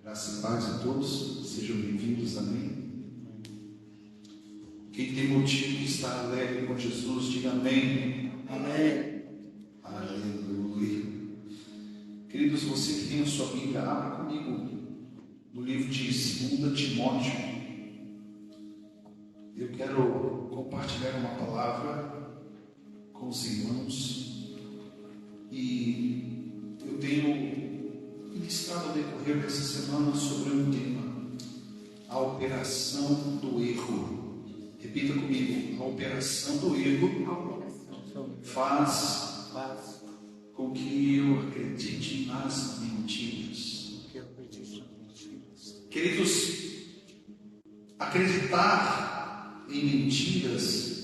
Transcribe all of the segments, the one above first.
Graça e paz a todos, sejam bem-vindos, amém. Quem tem motivo de estar alegre com Jesus, diga amém. Amém. Aleluia. Queridos, você que tem a sua Bíblia, abra comigo no livro de 2 Timóteo. Eu quero compartilhar uma palavra com os irmãos e eu tenho ministrado ao decorrer dessa semana sobre um tema: a operação do erro. Repita comigo: a operação do erro faz com que eu acredite nas mentiras. Queridos, acreditar em mentiras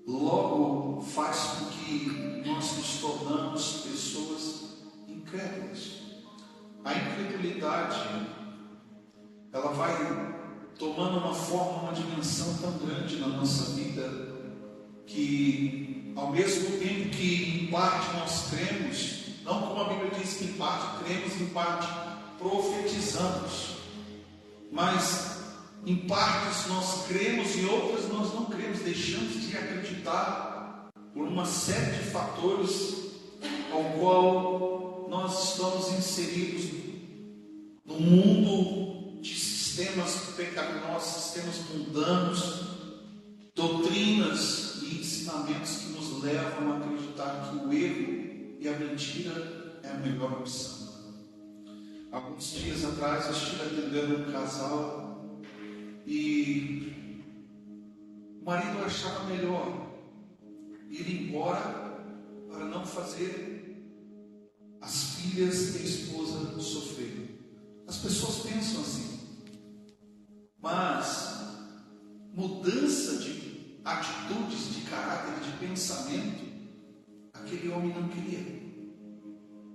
logo faz com que nós nos tornamos pessoas incrédulas. A incredulidade, ela vai tomando uma forma, uma dimensão tão grande na nossa vida, que ao mesmo tempo que em parte nós cremos, não como a Bíblia diz que em parte cremos, em parte profetizamos, mas em partes nós cremos e outras nós não cremos, deixamos de acreditar por uma série de fatores ao qual nós estamos inseridos no mundo de sistemas pecaminosos, sistemas mundanos, doutrinas e ensinamentos que nos levam a acreditar que o erro e a mentira é a melhor opção. Alguns dias atrás eu estive atendendo um casal e o marido achava melhor ir embora para não fazer as filhas e a esposa sofrerem. As pessoas pensam assim, mas mudança de atitudes, de caráter, de pensamento, aquele homem não queria.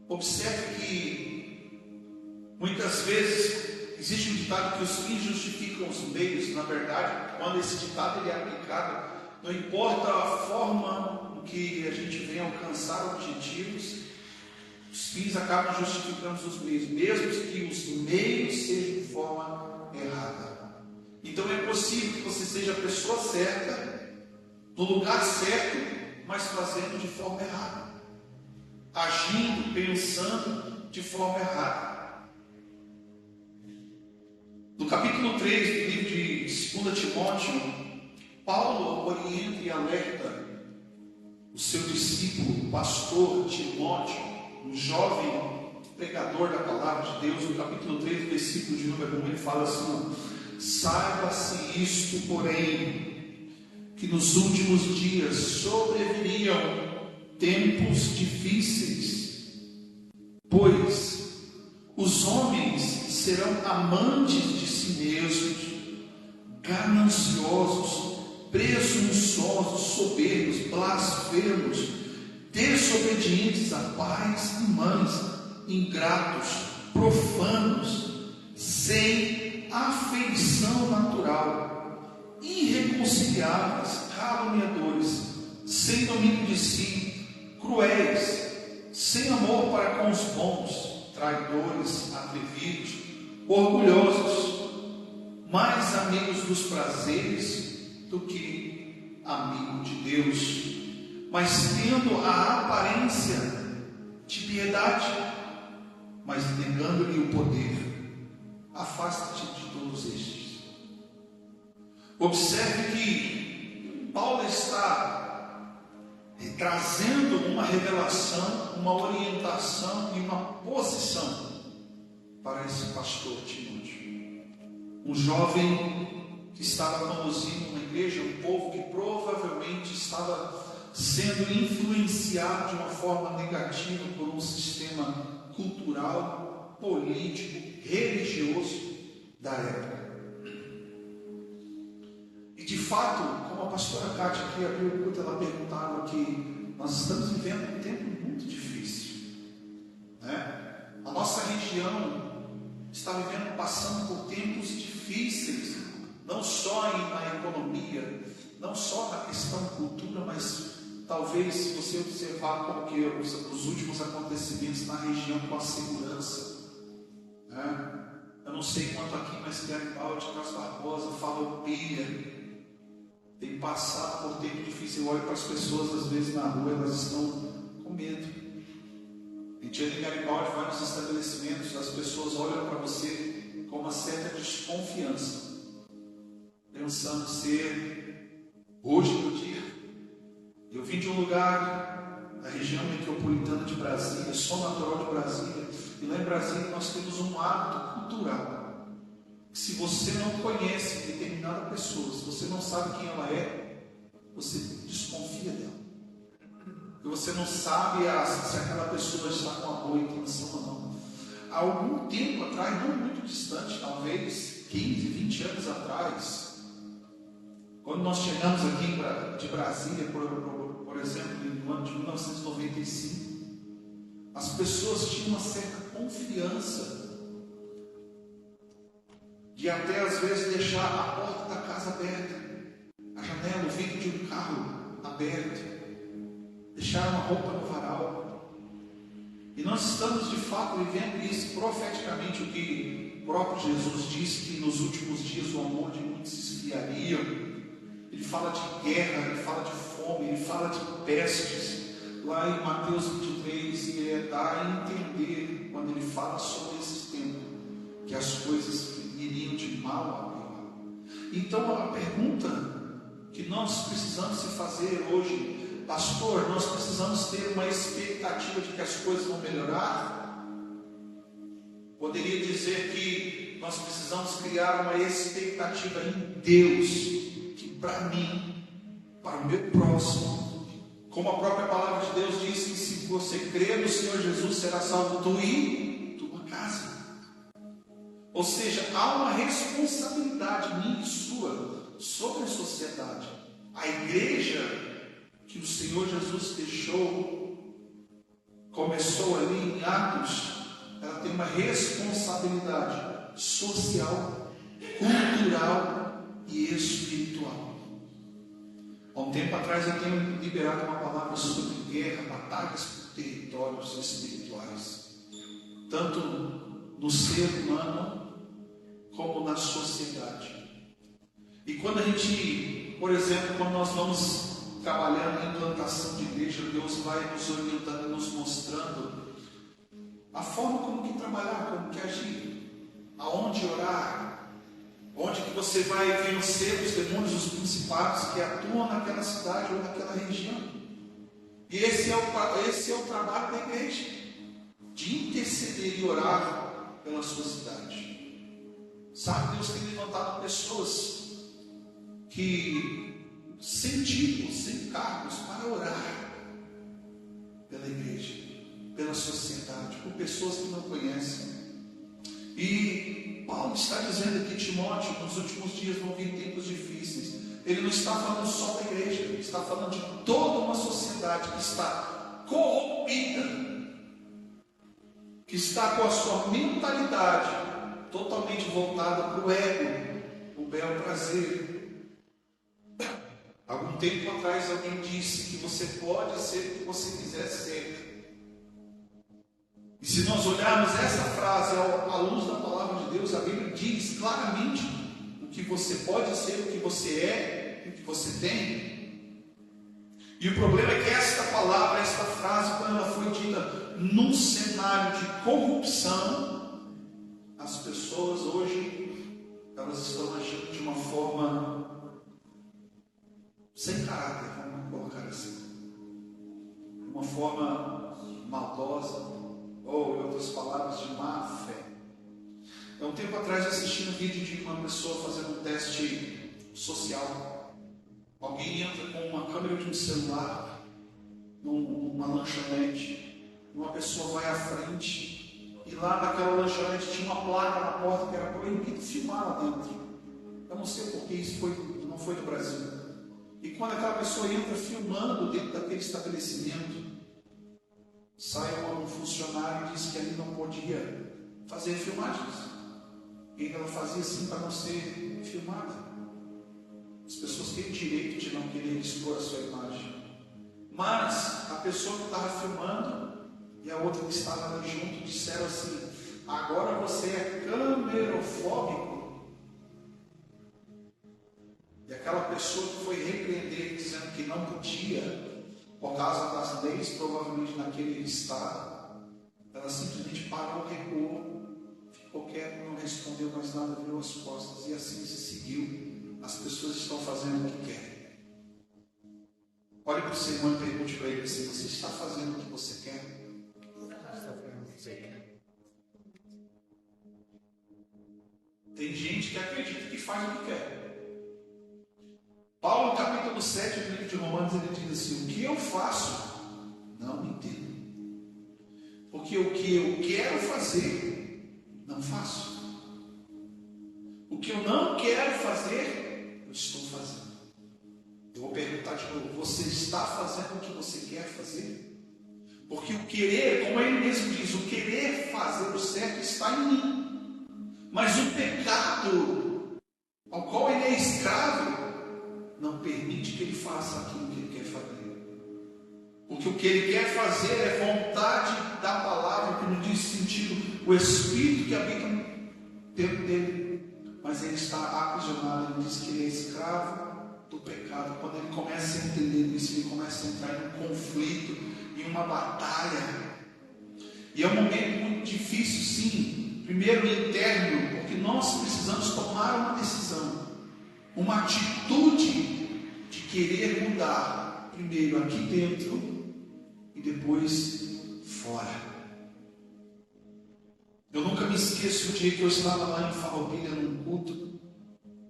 Observe que muitas vezes existe um ditado que os fins justificam os meios. Na verdade, quando esse ditado ele é aplicado, não importa a forma em que a gente vem alcançar objetivos, os fins acabam justificando os meios, mesmo que os meios sejam de forma errada. Então é possível que você seja a pessoa certa, no lugar certo, mas fazendo de forma errada, agindo, pensando de forma errada. No capítulo 3 do livro de 2 Timóteo, Paulo orienta e alerta o seu discípulo, o pastor Timóteo, um jovem pregador da palavra de Deus. No capítulo 3, versículo de número 1, ele fala assim: saiba-se isto, porém, que nos últimos dias sobreviriam tempos difíceis, pois os homens serão amantes de si mesmos, gananciosos, presunçosos, soberbos, blasfemos, desobedientes a pais e mães, ingratos, profanos, sem afeição natural, irreconciliáveis, caluniadores, sem domínio de si, cruéis, sem amor para com os bons, traidores, atrevidos, orgulhosos, mais amigos dos prazeres do que amigo de Deus, mas tendo a aparência de piedade, mas negando-lhe o poder. Afasta-te de todos estes. Observe que Paulo está trazendo uma revelação, uma orientação e uma posição para esse pastor Timóteo, um jovem que estava conduzindo uma igreja, um povo que provavelmente estava sendo influenciado de uma forma negativa por um sistema cultural, político, religioso da época. E de fato, como a pastora Kátia aqui abriu o culto, ela perguntava que nós estamos vivendo um tempo muito difícil, né? A nossa região está passando por tempos difíceis, não só na economia, não só na questão cultura, mas talvez, se você observar como que os últimos acontecimentos na região com a segurança, né? sei quanto aqui, mas Garibaldi, Carlos Barbosa, Farroupilha, tem passado por tempo difícil. Eu olho para as pessoas, às vezes na rua, elas estão com medo. Em dia de Garibaldi, vai nos estabelecimentos, as pessoas olham para você com uma certa desconfiança, pensando ser hoje no dia. Eu vim de um lugar, da região metropolitana de Brasília, sou natural de Brasília, e lá em Brasília nós temos um hábito cultural, que se você não conhece determinada pessoa, se você não sabe quem ela é, você desconfia dela. Porque você não sabe se aquela pessoa está com uma boa intenção ou não. Há algum tempo atrás, não muito distante, talvez 15, 20 anos atrás, quando nós chegamos aqui de Brasília, por exemplo, no ano de 1995, as pessoas tinham uma certa confiança de até às vezes deixar a porta da casa aberta, a janela, o vidro de um carro aberto, deixar uma roupa no varal. E nós estamos de fato vivendo isso profeticamente, o que o próprio Jesus disse, que nos últimos dias o amor de muitos se esfriaria. Ele fala de guerra, ele fala de fome, ele fala de pestes. Lá em Mateus 23, ele dá a entender, quando ele fala sobre esse tempo, que as coisas iriam de mal a pior. Então a pergunta que nós precisamos se fazer hoje: pastor, nós precisamos ter uma expectativa de que as coisas vão melhorar? Poderia dizer que nós precisamos criar uma expectativa em Deus, que para mim, para o meu próximo, como a própria palavra de Deus diz, que se você crer no Senhor Jesus, será salvo tu e tua casa. Ou seja, há uma responsabilidade minha e sua sobre a sociedade. A igreja que o Senhor Jesus começou ali em Atos, ela tem uma responsabilidade social, cultural e espiritual. Há um tempo atrás eu tenho liberado uma palavra sobre guerra, batalhas por territórios espirituais, tanto no ser humano como na sociedade. E quando a gente, por exemplo, quando nós vamos trabalhando em implantação de igreja, Deus vai nos orientando e nos mostrando a forma como que trabalhar, como que agir, aonde orar, onde que você vai vencer os demônios, os principados que atuam naquela cidade ou naquela região. E esse é o trabalho da igreja, de interceder e orar pela sua cidade. Sabe, Deus tem levantado pessoas que sem títulos, sem cargos, para orar pela igreja, pela sociedade, por pessoas que não conhecem. E Paulo está dizendo aqui, Timóteo, nos últimos dias vão vir tempos difíceis. Ele não está falando só da igreja, ele está falando de toda uma sociedade que está corrompida, que está com a sua mentalidade totalmente voltada para o ego, o bel prazer. Algum tempo atrás alguém disse que você pode ser o que você quiser ser. E se nós olharmos essa frase à luz da palavra de Deus, a Bíblia diz claramente o que você pode ser, o que você é, o que você tem. E o problema é que esta palavra, esta frase, quando ela foi dita num cenário de corrupção, as pessoas hoje, elas estão agindo de uma forma sem caráter, vamos colocar assim, uma forma maldosa, ou em outras palavras, de má fé. Há um tempo atrás eu assisti um vídeo de uma pessoa fazendo um teste social. Alguém entra com uma câmera de um celular numa lanchonete, uma pessoa vai à frente e lá naquela lanchonete tinha uma placa na porta que era proibido filmar lá dentro. Eu não sei porque isso não foi no Brasil. E quando aquela pessoa entra filmando dentro daquele estabelecimento, sai um funcionário e diz que ali não podia fazer filmagens. E ela fazia assim para não ser filmada. As pessoas têm o direito de não querer expor a sua imagem. Mas a pessoa que estava filmando e a outra que estava ali junto disseram assim: agora você é câmera numerofóbico, e aquela pessoa que foi repreender dizendo que não podia, por causa das leis, provavelmente naquele estado, ela simplesmente parou, recuou, ficou quieta, não respondeu mais nada, virou as costas, e assim se seguiu. As pessoas estão fazendo o que querem. Olhe para o seu irmão e pergunte para ele se você está fazendo o que você quer. Tem gente que acredita que faz o que quer. Paulo, no capítulo 7 do livro de Romanos, ele diz assim: o que eu faço, não entendo. Porque o que eu quero fazer, não faço. O que eu não quero fazer, eu estou fazendo. Eu vou perguntar de novo: você está fazendo o que você quer fazer? Porque o querer, como ele mesmo diz, o querer fazer o certo está em mim. Mas o pecado, ao qual ele é escravo, não permite que ele faça aquilo que ele quer fazer. Porque o que ele quer fazer é vontade da palavra, que não diz sentido, o Espírito que habita dentro dele. Mas ele está aprisionado, ele diz que ele é escravo do pecado. Quando ele começa a entender isso, ele começa a entrar em um conflito, em uma batalha. E é um momento muito difícil, sim. Primeiro interno, porque nós precisamos tomar uma decisão, uma atitude de querer mudar, primeiro aqui dentro e depois fora. Eu nunca me esqueço do dia que eu estava lá em Farroupilha num culto,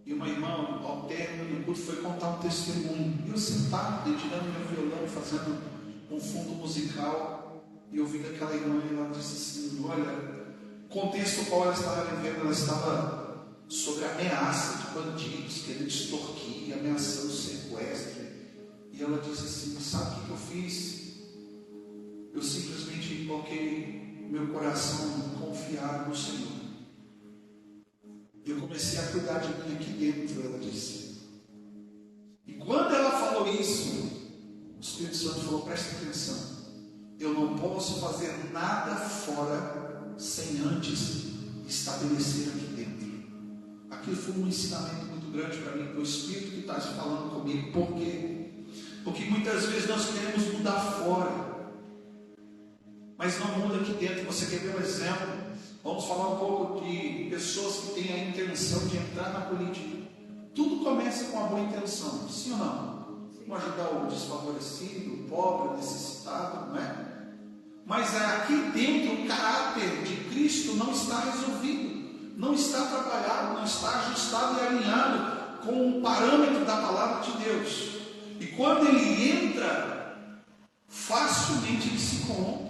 e uma irmã, ao término do culto, foi contar um testemunho. Eu sentado, dedilhando meu violão, fazendo um fundo musical, e ouvindo aquela irmã, e ela disse assim: olha, o contexto ao qual ela estava vivendo, ela estava sobre ameaça de bandidos, querendo extorquir, ameaçando sequestro. E ela disse assim: sabe o que eu fiz? Eu simplesmente coloquei meu coração confiado no Senhor. Eu comecei a cuidar de mim aqui dentro, ela disse. E quando ela falou isso, o Espírito Santo falou: presta atenção, eu não posso fazer nada fora sem antes estabelecer aqui dentro. Aquilo foi um ensinamento muito grande para mim, do Espírito que está falando comigo. Por quê? Porque muitas vezes nós queremos mudar fora, mas não muda aqui dentro. Você quer ver um exemplo? Vamos falar um pouco de pessoas que têm a intenção de entrar na política. Tudo começa com a boa intenção, sim ou não? Vamos ajudar o desfavorecido, o pobre, o necessitado, não é? Mas aqui dentro o caráter de Cristo não está resolvido, não está trabalhado, não está ajustado e alinhado com o parâmetro da palavra de Deus. E quando ele entra, facilmente ele se corrompe.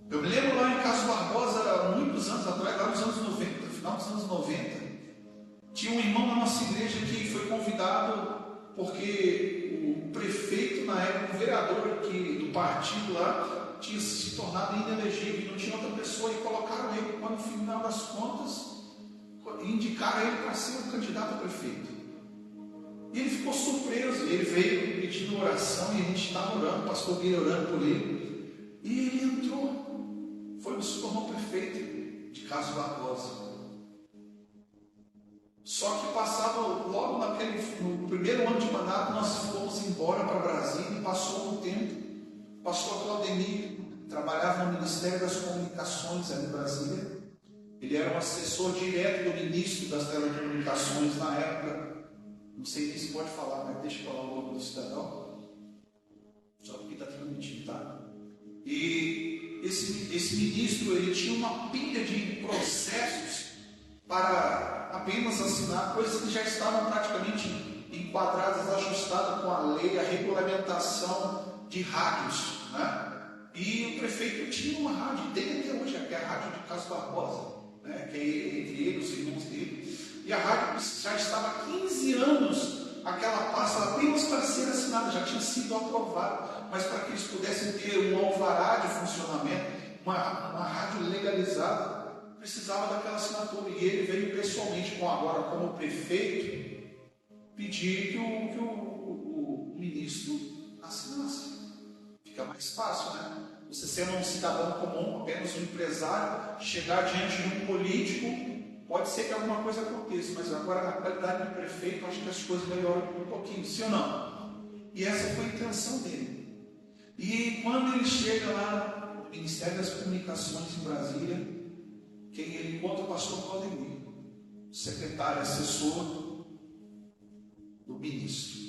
Eu me lembro lá em Caso Barbosa, há muitos anos atrás, lá nos anos 90, final dos anos 90, tinha um irmão na nossa igreja que foi convidado porque o prefeito, na época, o vereador aqui do partido lá, tinha se tornado inelegível, não tinha outra pessoa, e colocaram ele, para no final das contas, indicaram ele para ser o candidato a prefeito. E ele ficou surpreso, ele veio pedindo oração, e a gente estava orando, o pastor Guilherme orando por ele, e ele entrou. Se tornou prefeito de Caso Barbosa. Só que passado logo no primeiro ano de mandato, nós fomos embora para Brasília, e passou um tempo. O pastor Claudemir trabalhava no Ministério das Comunicações ali em Brasília. Ele era um assessor direto do ministro das Telecomunicações na época. Não sei se pode falar, mas deixa eu falar o nome do cidadão, só porque está transmitindo, tá? E esse ministro, ele tinha uma pilha de processos para apenas assinar coisas que já estavam praticamente enquadradas, ajustadas com a lei, a regulamentação de rádios, né? E o prefeito tinha uma rádio, tem até hoje, que é a rádio de Caso Barbosa, né? Que é entre ele, os irmãos dele. E a rádio já estava há 15 anos, aquela pasta apenas para ser assinada, já tinha sido aprovada, mas para que eles pudessem ter um alvará de funcionamento, uma rádio legalizada, precisava daquela assinatura. E ele veio pessoalmente, agora como prefeito, pedir que o ministro assinasse. Fica mais fácil, né? você sendo um cidadão comum, apenas um empresário, chegar diante de um político, pode ser que alguma coisa aconteça, mas agora na qualidade de prefeito, acho que as coisas melhoram um pouquinho, sim ou não? E essa foi a intenção dele. E quando ele chega lá no Ministério das Comunicações em Brasília, quem ele encontra o pastor Claudemir, secretário, assessor do ministro.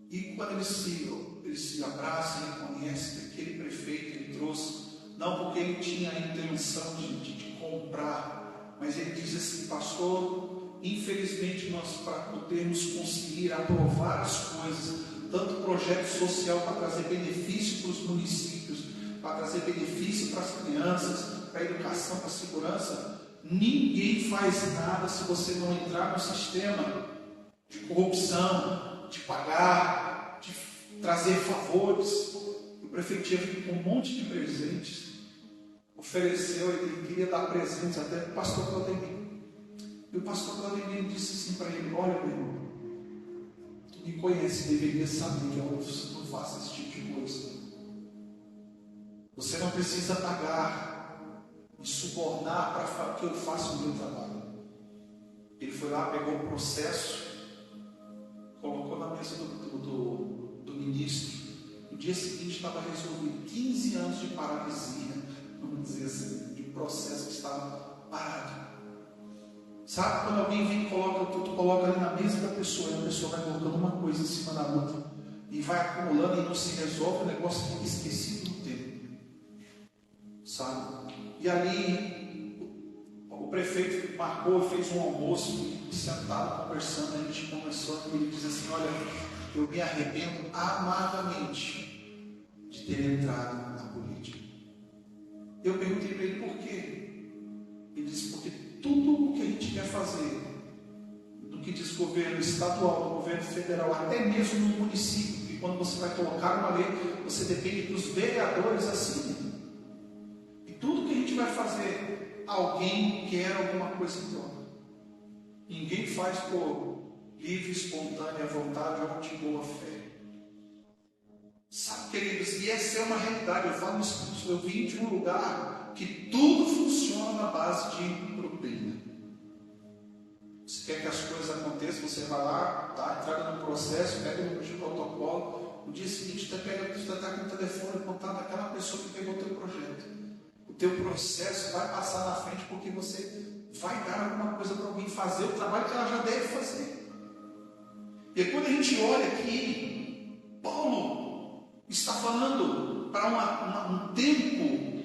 E quando ele se abraça e reconhece que aquele prefeito ele trouxe, não porque ele tinha a intenção de comprar, mas ele diz assim: pastor, infelizmente nós, para podermos conseguir aprovar as coisas, tanto projeto social para trazer benefício para os municípios, para trazer benefício para as crianças, para a educação, para a segurança, ninguém faz nada se você não entrar no sistema de corrupção, de pagar, de trazer favores. O prefeito tinha vindo com um monte de presentes, ofereceu, ele queria dar presentes até para o pastor Claudemir. E o pastor Claudemir disse assim para ele: olha, meu irmão, tu me conhece, deveria saber que eu não faço esse tipo de coisa. Você não precisa pagar e subornar para que eu faça o meu trabalho. Ele foi lá, pegou o processo, colocou na mesa do ministro. No dia seguinte estava resolvido 15 anos de paralisia, vamos dizer assim, de processo que estava parado. Sabe quando alguém vem e coloca ali na mesa da pessoa, e a pessoa vai colocando uma coisa em cima da outra, e vai acumulando e não se resolve, o negócio fica esquecido no tempo. Sabe? E ali o prefeito marcou, fez um almoço, sentado, conversando, a gente começou, e ele diz assim: olha, eu me arrependo amargamente de ter entrado na política. Eu perguntei para ele por quê. Ele disse: porque tudo o que a gente quer fazer, do que diz governo estadual, governo federal, até mesmo no município, e quando você vai colocar uma lei, você depende dos vereadores assim. E tudo que a gente vai fazer, alguém quer alguma coisa em troca. Ninguém faz por livre, espontânea vontade ou de boa fé. Sabe, queridos, e essa é uma realidade. Eu falo isso, eu vim de um lugar que tudo funciona na base de propina. Você quer que as coisas aconteçam, você vai lá, tá, entra no processo, pega o protocolo, no dia seguinte você está com o telefone contato daquela pessoa que pegou o teu projeto. O teu processo vai passar na frente porque você vai dar alguma coisa para alguém fazer o trabalho que ela já deve fazer. E quando a gente olha aqui, Paulo está falando para um tempo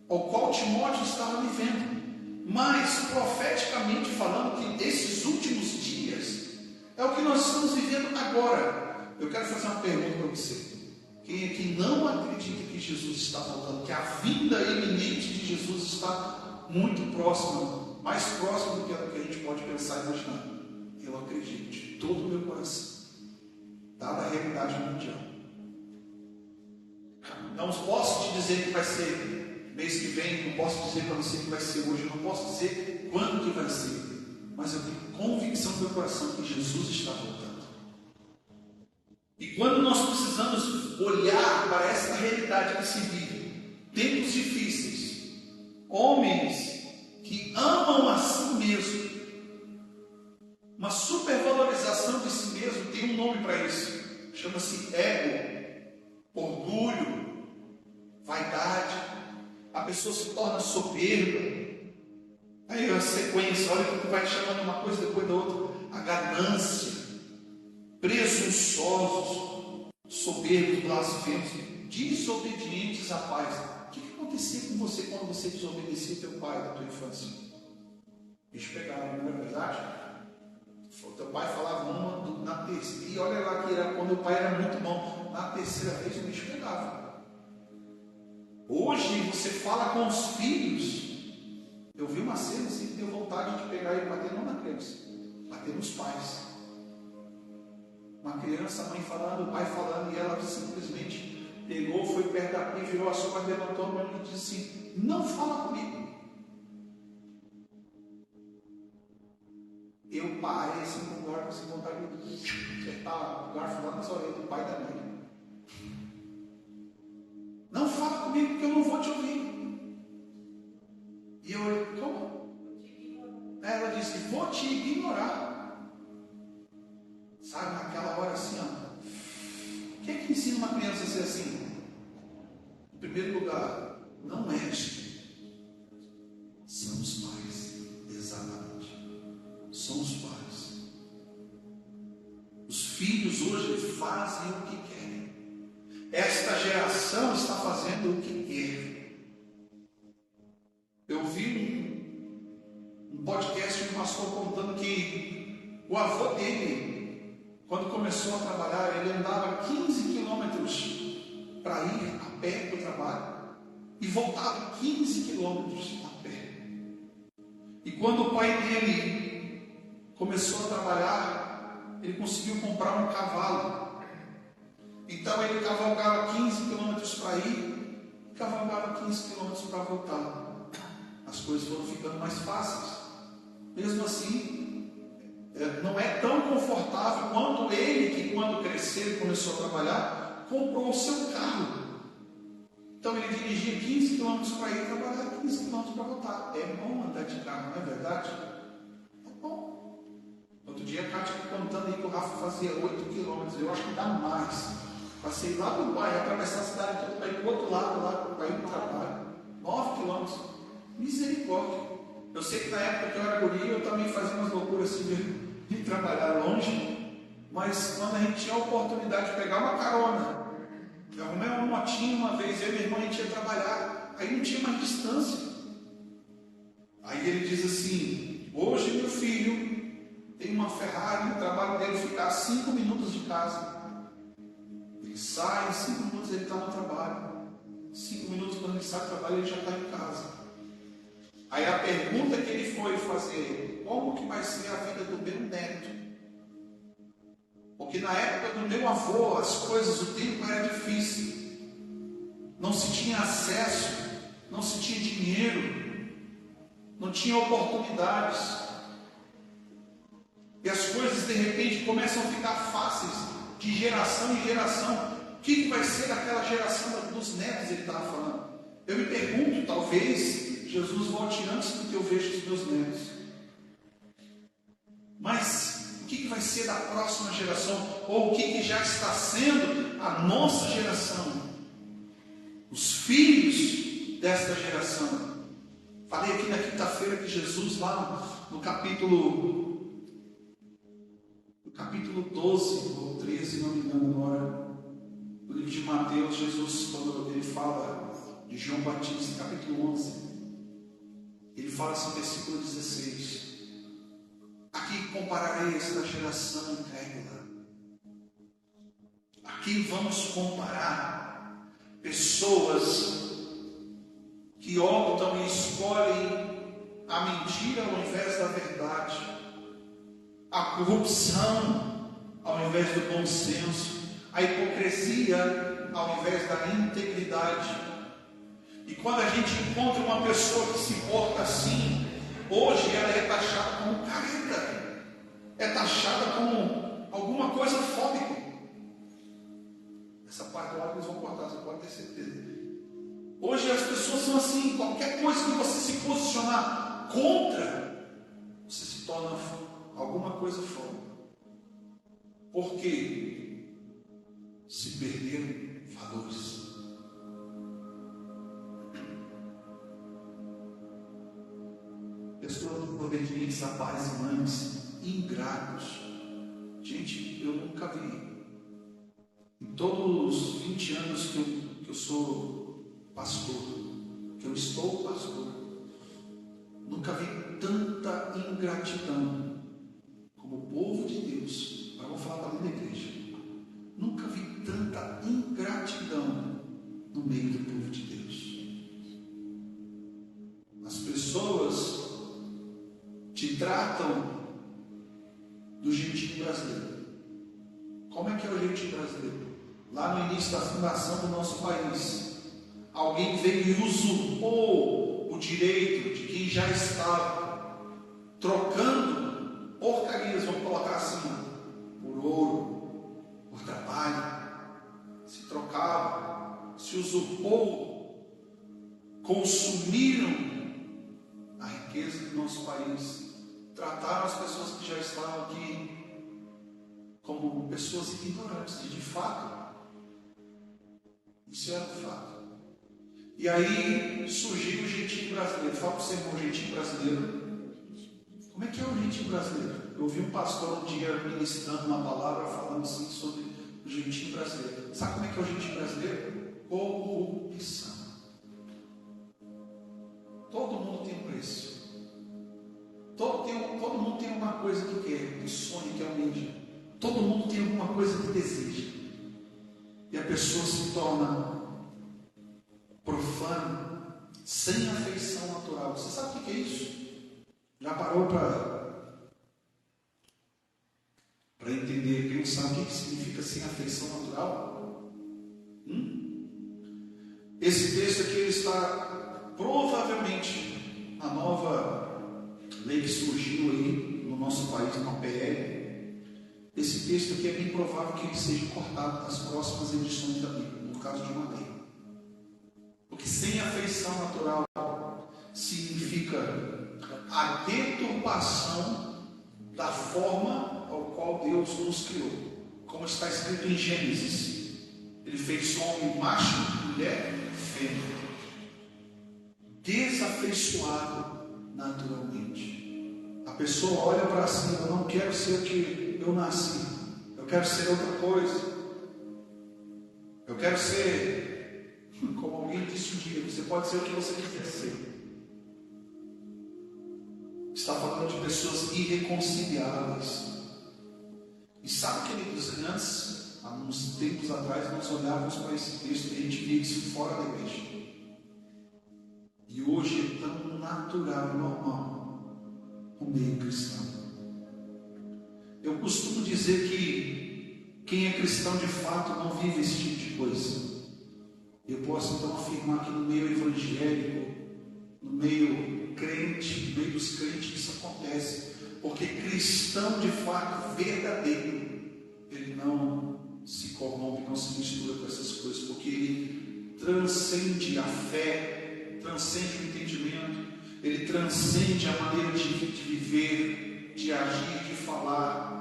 ao qual Timóteo estava vivendo, mas profeticamente falando que esses últimos dias é o que nós estamos vivendo agora. Eu quero fazer uma pergunta para você: quem aqui não acredita que Jesus está voltando, que a vinda iminente de Jesus está muito próxima, mais próxima do que a gente pode pensar e imaginar? Eu acredito de todo o meu coração, dada a realidade mundial. Não posso te dizer que vai ser mês que vem, não posso dizer para você que vai ser hoje, não posso dizer quando que vai ser, mas eu tenho convicção no meu coração que Jesus está voltando. E quando nós precisamos olhar para essa realidade que se vive, tempos difíceis, homens que amam a si mesmo, uma supervalorização de si mesmo, tem um nome para isso, chama-se ego, orgulho, vaidade. A pessoa se torna soberba. Aí a sequência, olha que vai chamando uma coisa depois da outra: a ganância, presunçosos, soberbos, blasfemos, desobedientes a pais. O que acontecia com você quando você desobedecia teu pai na tua infância? Bicho pegava, não é verdade? O teu pai falava uma na terceira, e olha lá que era quando o pai era muito bom, na terceira vez o bicho pegava. Hoje você fala com os filhos. Eu vi uma cena assim que deu vontade de pegar e bater não na criança, bater nos pais. Uma criança, a mãe falando, o pai falando, e ela simplesmente pegou, foi perto da pia, virou as costas, levantou a mão e disse assim: não fala comigo. Eu parei assim com o garfo, assim, vontade de apertar o garfo lá nas orelhas do pai e da mãe. Não fala comigo porque eu não vou te ouvir. E eu, como? Ela disse, vou te ignorar. Sabe, naquela hora assim, ó. O que é que ensina uma criança a ser assim? Em primeiro lugar, não é são os pais. Exatamente. São os pais. Os filhos hoje fazem o que querem. Esta geração está fazendo o que quer. Eu vi um podcast de um pastor contando que o avô dele, quando começou a trabalhar, ele andava 15 quilômetros para ir a pé para o trabalho e voltava 15 quilômetros a pé. E quando o pai dele começou a trabalhar, ele conseguiu comprar um cavalo. Então ele cavalgava 15 quilômetros para ir e cavalgava 15 quilômetros para voltar. As coisas foram ficando mais fáceis. Mesmo assim, não é tão confortável quanto ele, que quando cresceu e começou a trabalhar, comprou o seu carro. Então ele dirigia 15 quilômetros para ir trabalhar, 15 quilômetros para voltar. É bom andar de carro, não é verdade? É bom. Outro dia a Cátia contando aí que o Rafa fazia 8 quilômetros, eu acho que dá mais. Passei lá do bairro, atravessar a cidade toda para ir para o outro lado, lá para ir para o trabalho. 9 quilômetros. Misericórdia. Eu sei que na época que eu era guri, eu também fazia umas loucuras assim de trabalhar longe, mas quando a gente tinha a oportunidade de pegar uma carona, eu arrumei uma motinha uma vez, eu e minha irmã, a gente ia trabalhar, aí não tinha mais distância. Aí ele diz assim, hoje meu filho tem uma Ferrari, o trabalho dele fica a 5 minutos de casa. Ele sai, em 5 minutos ele está no trabalho. 5 minutos quando ele sai do trabalho, ele já está em casa. Aí a pergunta que ele foi fazer, como que vai ser a vida do meu neto? Porque na época do meu avô, as coisas, o tempo era difícil. Não se tinha acesso, não se tinha dinheiro, não tinha oportunidades. E as coisas de repente começam a ficar fáceis, de geração em geração. O que vai ser daquela geração dos netos, ele estava falando? Eu me pergunto, talvez Jesus volte antes do que eu vejo os meus netos. Mas o que vai ser da próxima geração? Ou o que já está sendo a nossa geração? Os filhos desta geração. Falei aqui na quinta-feira que Jesus, lá no capítulo 12 ou 13, não me engano agora, no livro de Mateus, Jesus, quando ele fala de João Batista, capítulo 11, ele fala assim, versículo 16: aqui compararei esta geração incrédula. Aqui vamos comparar pessoas que optam e escolhem a mentira ao invés da verdade, a corrupção ao invés do bom senso, a hipocrisia ao invés da integridade. E quando a gente encontra uma pessoa que se porta assim, hoje ela é taxada como careta, é taxada como alguma coisa fóbica. Essa parte lá eles vão cortar, você pode ter certeza. Hoje as pessoas são assim, qualquer coisa que você se posicionar contra, você se torna alguma coisa fóbica. Porque se perderam valores. Pessoas obedientes a pais e mães ingratos. Gente, eu nunca vi. Em todos os 20 anos que eu sou pastor, que eu estou pastor, nunca vi tanta ingratidão como o povo de Deus. Agora vou falar para a igreja. Nunca vi tanta ingratidão no meio do povo de Deus. As pessoas te tratam do jeitinho brasileiro. Como é que é o jeitinho brasileiro? Lá no início da fundação do nosso país, alguém veio e usurpou o direito de quem já estava, trocando porcarias, vamos colocar assim, por ouro, por trabalho. Se trocava, se usurpou consumiram a riqueza do nosso país, trataram as pessoas que já estavam aqui como pessoas ignorantes, e de fato, isso era um fato. E aí surgiu o jeitinho brasileiro. Fala para o seu irmão, jeitinho brasileiro. Como é que é o jeitinho brasileiro? Eu ouvi um pastor um dia ministrando uma palavra falando assim sobre o jeitinho brasileiro. Sabe como é que é o jeitinho brasileiro? Corrupção. Todo mundo tem um preço. Todo mundo tem uma coisa que quer, que sonha, que almeja. Todo mundo tem alguma coisa que deseja. E a pessoa se torna profano, sem afeição natural. Você sabe o que é isso? Já parou para entender, pensar o que significa sem afeição natural? Esse texto aqui ele está provavelmente a nova lei que surgiu aí no nosso país, uma PL. Esse texto aqui é bem provável que ele seja cortado nas próximas edições da Bíblia, no caso de uma lei. Porque sem afeição natural significa a deturpação da forma ao qual Deus nos criou. Como está escrito em Gênesis, Ele fez homem, macho, mulher, fêmea. Desafeiçoado naturalmente. A pessoa olha para si, eu não quero ser o que eu nasci, eu quero ser outra coisa. Eu quero ser, como alguém disse um dia, você pode ser o que você quiser ser. Está falando de pessoas irreconciliáveis. E sabe, queridos, antes, há uns tempos atrás, nós olhávamos para esse texto e a gente via isso fora da igreja. E hoje é tão natural e normal no meio cristão. Eu costumo dizer que quem é cristão de fato não vive esse tipo de coisa. Eu posso então afirmar que no meio evangélico, no meio crente, no meio dos crentes, isso acontece. Porque cristão de fato verdadeiro, ele não se corrompe, não se mistura com essas coisas, porque ele transcende a fé, transcende o entendimento, ele transcende a maneira de viver, de agir, de falar.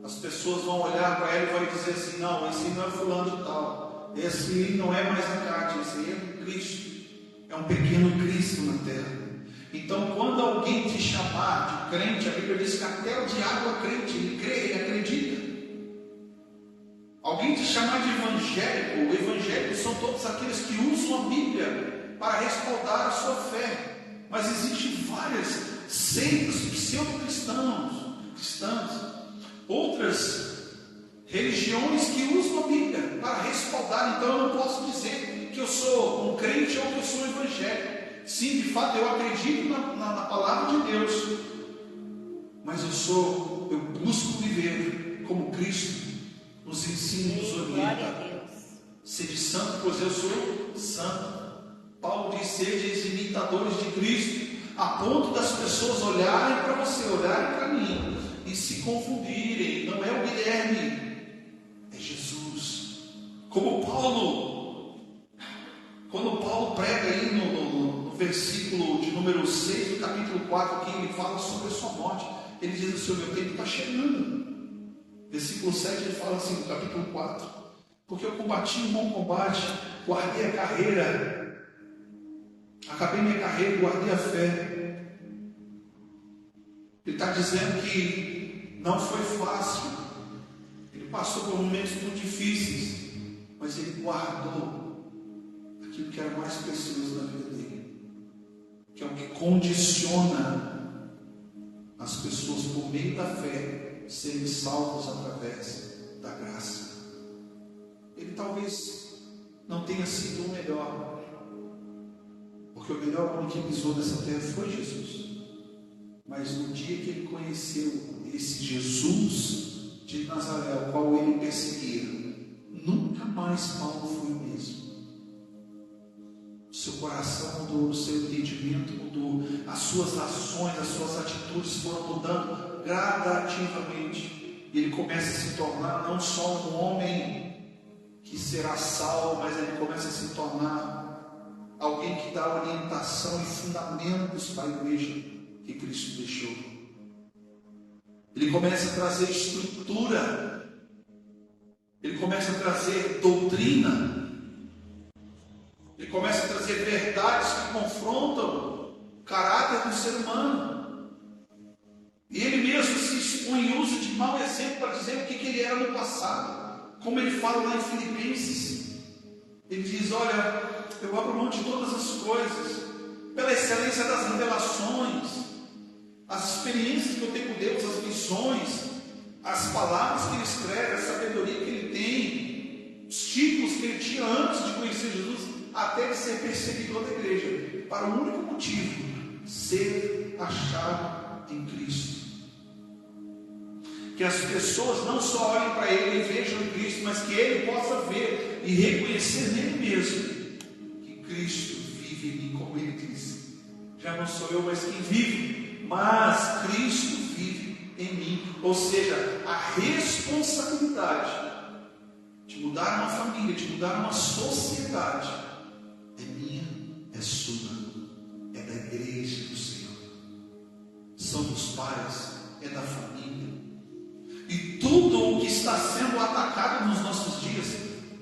As pessoas vão olhar para ele e vão dizer assim: não, esse não é fulano de tal, esse não é mais a Cátia, esse aí é um Cristo, é um pequeno Cristo na terra. Então, quando alguém te chamar de crente, a Bíblia diz que até o diabo é crente, ele crê, ele acredita. Alguém te chamar de evangélico, o evangélico são todos aqueles que usam a Bíblia para respaldar a sua fé. Mas existem várias seitas pseudo-cristãs, outras religiões que usam a Bíblia para respaldar. Então eu não posso dizer que eu sou um crente ou que eu sou um evangélico. Sim, de fato eu acredito na palavra de Deus, mas eu busco viver como Cristo nos ensina e nos orienta. Sede santo, pois eu sou santo. Paulo diz: sede imitadores de Cristo, a ponto das pessoas olharem para você, olharem para mim e se confundirem. Não é o Guilherme, é Jesus. Como Paulo, quando Paulo prega aí no versículo de número 6 do capítulo 4, que ele fala sobre a sua morte, ele diz assim: o meu tempo está chegando. Versículo 7 ele fala assim, no capítulo 4: porque eu combati um bom combate, guardei a carreira, acabei minha carreira, guardei a fé. Ele está dizendo que não foi fácil, ele passou por momentos muito difíceis, mas ele guardou aquilo que era mais precioso na vida dele, que é o que condiciona as pessoas por meio da fé serem salvos através da graça. Ele talvez não tenha sido o melhor, porque o melhor homem que pisou nessa terra foi Jesus. Mas no dia que ele conheceu esse Jesus de Nazaré, o qual ele perseguia, nunca mais Paulo foi o mesmo. O seu coração mudou, o seu entendimento mudou, as suas ações, as suas atitudes foram mudando gradativamente. E ele começa a se tornar não só um homem que será salvo, mas ele começa a se tornar alguém que dá orientação e fundamentos para a igreja que Cristo deixou. Ele começa a trazer estrutura, ele começa a trazer doutrina, ele começa a trazer verdades que confrontam o caráter do ser humano. E ele mesmo se expõe em uso de mau exemplo para dizer o que ele era no passado. Como ele fala lá em Filipenses, ele diz: olha, eu abro mão de todas as coisas, pela excelência das revelações, as experiências que eu tenho com Deus, as visões, as palavras que ele escreve, a sabedoria que ele tem, os títulos que ele tinha antes de conhecer Jesus, até ele ser perseguidor da igreja, para o único motivo: ser achado em Cristo. Que as pessoas não só olhem para ele e vejam Cristo, mas que ele possa ver e reconhecer nele mesmo que Cristo vive em mim, como ele disse: já não sou eu mais quem vive, mas Cristo vive em mim. Ou seja, a responsabilidade de mudar uma família, de mudar uma sociedade, é minha, é sua, é da igreja do Senhor, são dos pais, é da família. E tudo o que está sendo atacado nos nossos dias,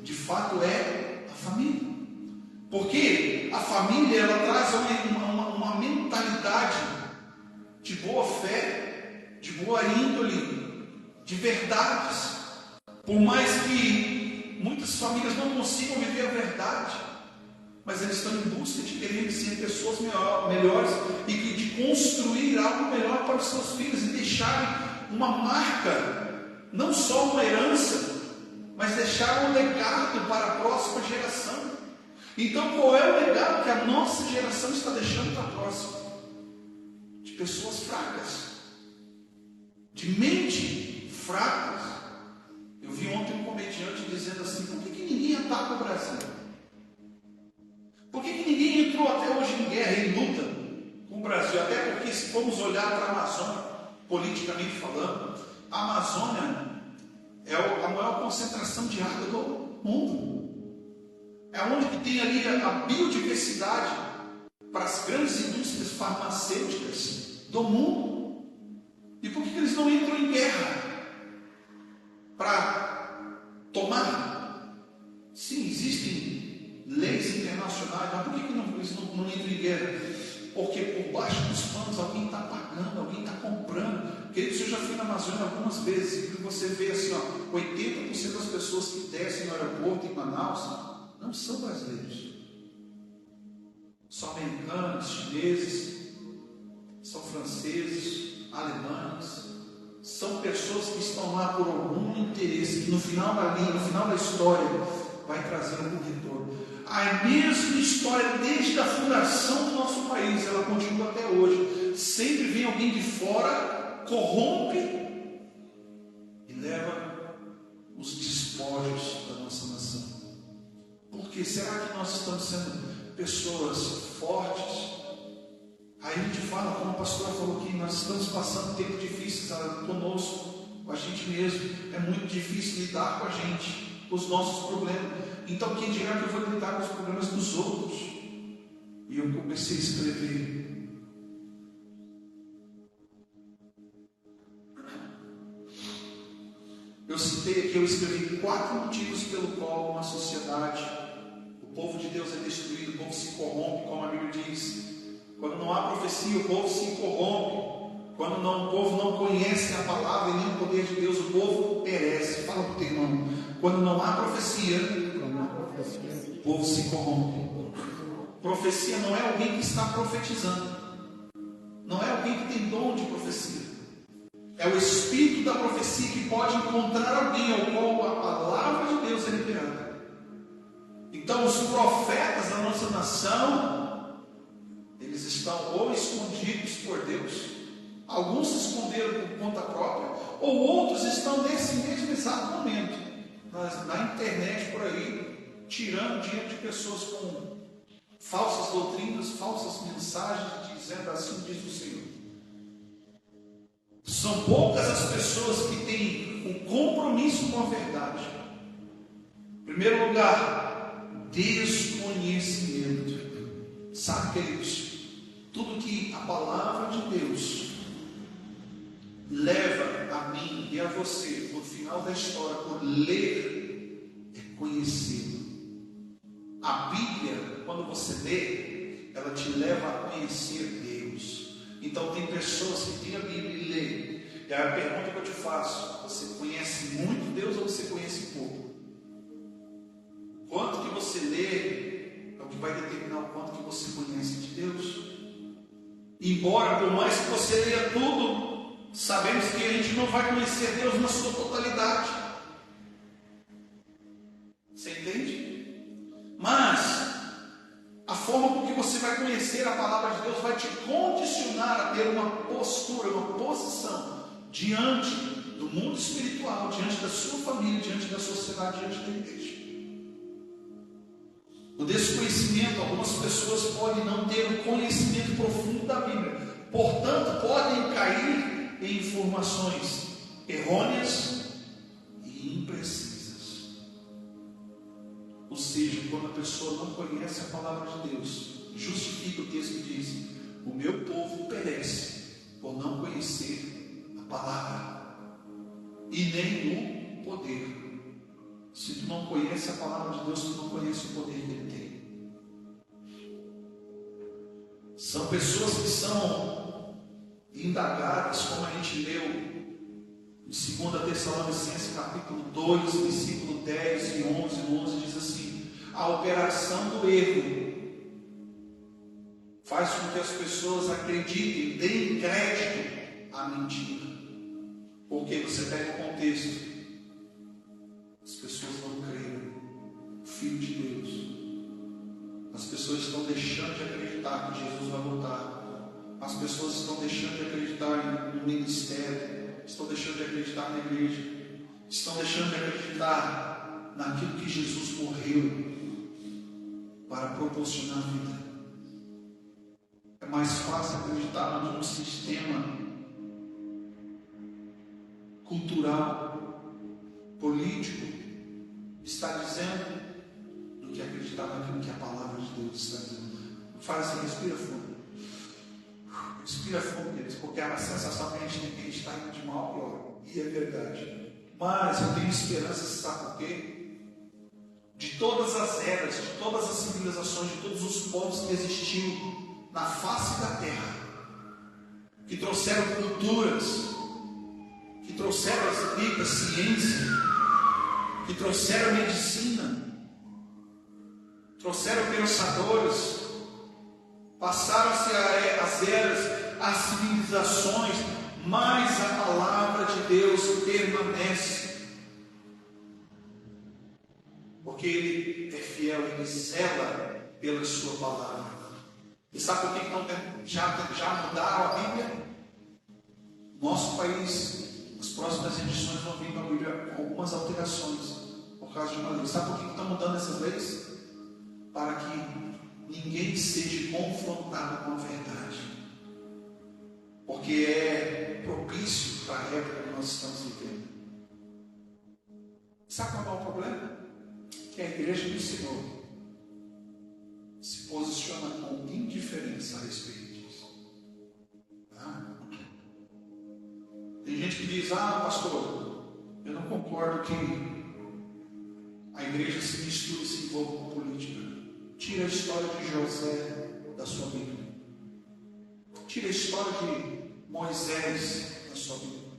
de fato, é a família. Porque a família, ela traz uma mentalidade de boa fé, de boa índole, de verdades. Por mais que muitas famílias não consigam viver a verdade, mas eles estão em busca de querer ser pessoas melhores e de construir algo melhor para os seus filhos e deixarem uma marca, não só uma herança, mas deixar um legado para a próxima geração. Então, qual é o legado que a nossa geração está deixando para a próxima? De pessoas fracas, de mente fracas. Eu vi ontem um comediante dizendo assim: por que ninguém ataca o Brasil? Por que ninguém entrou até hoje em guerra, em luta com o Brasil? Até porque, se formos olhar para a Amazônia, politicamente falando, a Amazônia é a maior concentração de água do mundo. É onde que tem ali a biodiversidade para as grandes indústrias farmacêuticas do mundo. E por que eles não entram em guerra para tomar? Sim, existem leis internacionais, mas por que eles não entram em guerra? Porque por baixo dos panos alguém está pagando, alguém está comprando. Queridos, eu já fui na Amazônia algumas vezes e você vê assim, 80% das pessoas que descem no aeroporto em Manaus não são brasileiros. São americanos, chineses, são franceses, alemães. São pessoas que estão lá por algum interesse, que no final da linha, no final da história, vai trazer algum retorno. A mesma história desde a fundação do nosso país, ela continua até hoje. Sempre vem alguém de fora, corrompe e leva os despojos da nossa nação. Porque será que nós estamos sendo pessoas fortes? Aí a gente fala, como a pastora falou aqui, nós estamos passando tempos difíceis conosco, com a gente mesmo. É muito difícil lidar com a gente, com os nossos problemas. Então quem dirá que eu vou lidar com os problemas dos outros? E eu comecei a escrever. Eu citei aqui, eu escrevi 4 motivos pelo qual uma sociedade, o povo de Deus é destruído, o povo se corrompe, como a Bíblia diz. Quando não há profecia, o povo se corrompe. Quando o povo não conhece a palavra e nem o poder de Deus, o povo perece. Fala para o teu irmão. Quando não há profecia, o povo se corrompe. Profecia não é alguém que está profetizando. Não é alguém que tem dom de profecia. É o espírito da profecia que pode encontrar alguém ao qual a palavra de Deus é liberada. Então os profetas da nossa nação, eles estão ou escondidos por Deus, alguns se esconderam por conta própria, ou outros estão nesse mesmo exato momento na internet por aí, tirando dinheiro de pessoas com falsas doutrinas, falsas mensagens, dizendo assim diz o Senhor. São poucas as pessoas que têm um compromisso com a verdade. Em primeiro lugar, desconhecimento. Sabe, queridos, tudo que a palavra de Deus leva a mim e a você, no final da história, por ler, é conhecê-lo. A Bíblia, quando você lê, ela te leva a conhecer Deus. Então tem pessoas que têm a Bíblia e lêem. E a pergunta que eu te faço: você conhece muito Deus ou você conhece pouco? Quanto que você lê é o que vai determinar o quanto que você conhece de Deus. Embora, por mais que você leia tudo, sabemos que a gente não vai conhecer Deus na sua totalidade. Você entende? Mas a forma com que você vai conhecer a palavra de Deus vai te condicionar a ter uma postura, uma posição diante do mundo espiritual, diante da sua família, diante da sociedade, diante da igreja. No desconhecimento, algumas pessoas podem não ter um conhecimento profundo da Bíblia, portanto podem cair em informações errôneas e imprecisas. Ou seja, quando a pessoa não conhece a palavra de Deus, justifica o texto que diz: o meu povo perece por não conhecer a palavra e nem o poder. Se tu não conhece a palavra de Deus, tu não conhece o poder que Ele tem. São pessoas que são indagadas, como a gente leu em 2 Tessalonicenses capítulo 2, versículo 10 e 11, diz assim: a operação do erro faz com que as pessoas acreditem, deem crédito à mentira. Porque você pega o contexto, as pessoas não creem no Filho de Deus. As pessoas estão deixando de acreditar que Jesus vai voltar. As pessoas estão deixando de acreditar no ministério. Estão deixando de acreditar na igreja. Estão deixando de acreditar naquilo que Jesus morreu para proporcionar vida. É mais fácil acreditar num sistema cultural, político está dizendo, do que acreditar naquilo que a palavra de Deus está dizendo. Faz assim, respira fundo. Respira fundo, queridos, porque é uma sensação que a gente tem que a gente está indo de mal a pior. E é verdade. Mas eu tenho esperança, sabe por quê? De todas as eras, de todas as civilizações, de todos os povos que existiu na face da terra, que trouxeram culturas, que trouxeram as ricas ciências, que trouxeram medicina, trouxeram pensadores, passaram-se as eras, as civilizações, mas a palavra de Deus permanece, porque Ele é fiel, Ele zela pela sua palavra. E sabe por que já mudaram a Bíblia? Nosso país, as próximas edições vão vir com a Bíblia com algumas alterações por causa de uma lei. Sabe por que estão mudando essas leis? Para que ninguém seja confrontado com a verdade, porque é propício para a época que nós estamos vivendo. Sabe qual é o problema? Que a igreja do Senhor se posiciona com indiferença a respeito disso. Tem gente que diz: pastor, eu não concordo que a igreja se misture e se envolva com política. Tira a história de José da sua Bíblia. Tira a história de Moisés da sua Bíblia.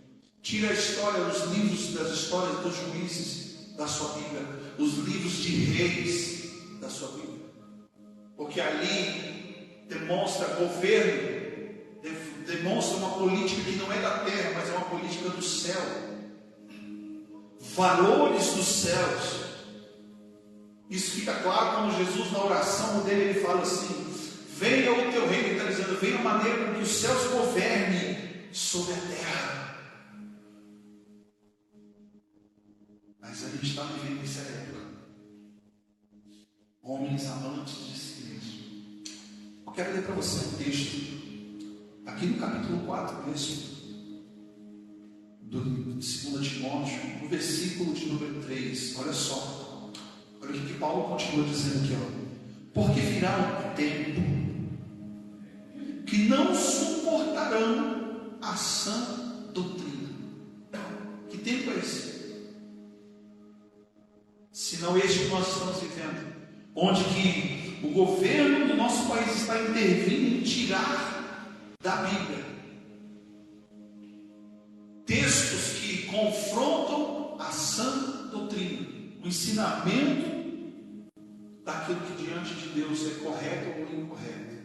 Tira a história, os livros das histórias dos juízes da sua Bíblia. Os livros de reis da sua Bíblia. Porque ali demonstra governo, demonstra uma política que não é da terra, mas é uma política do céu. Valores dos céus. Isso fica claro quando Jesus, na oração dele, ele fala assim: venha o teu reino. Ele está dizendo: venha a maneira com que os céus governem sobre a terra. Mas a gente está vivendo nessa época. Homens amantes de si mesmo. Eu quero ler para você um texto aqui no capítulo 4 mesmo, do 2 Timóteo, no versículo de número 3. Olha só. Olha o que Paulo continua dizendo aqui, ó. Porque virá um tempo não suportarão a sã doutrina. Que tempo é esse? Se não este que nós estamos vivendo, onde que o governo do nosso país está intervindo em tirar da Bíblia textos que confrontam a sã doutrina, o ensinamento daquilo que diante de Deus é correto ou incorreto.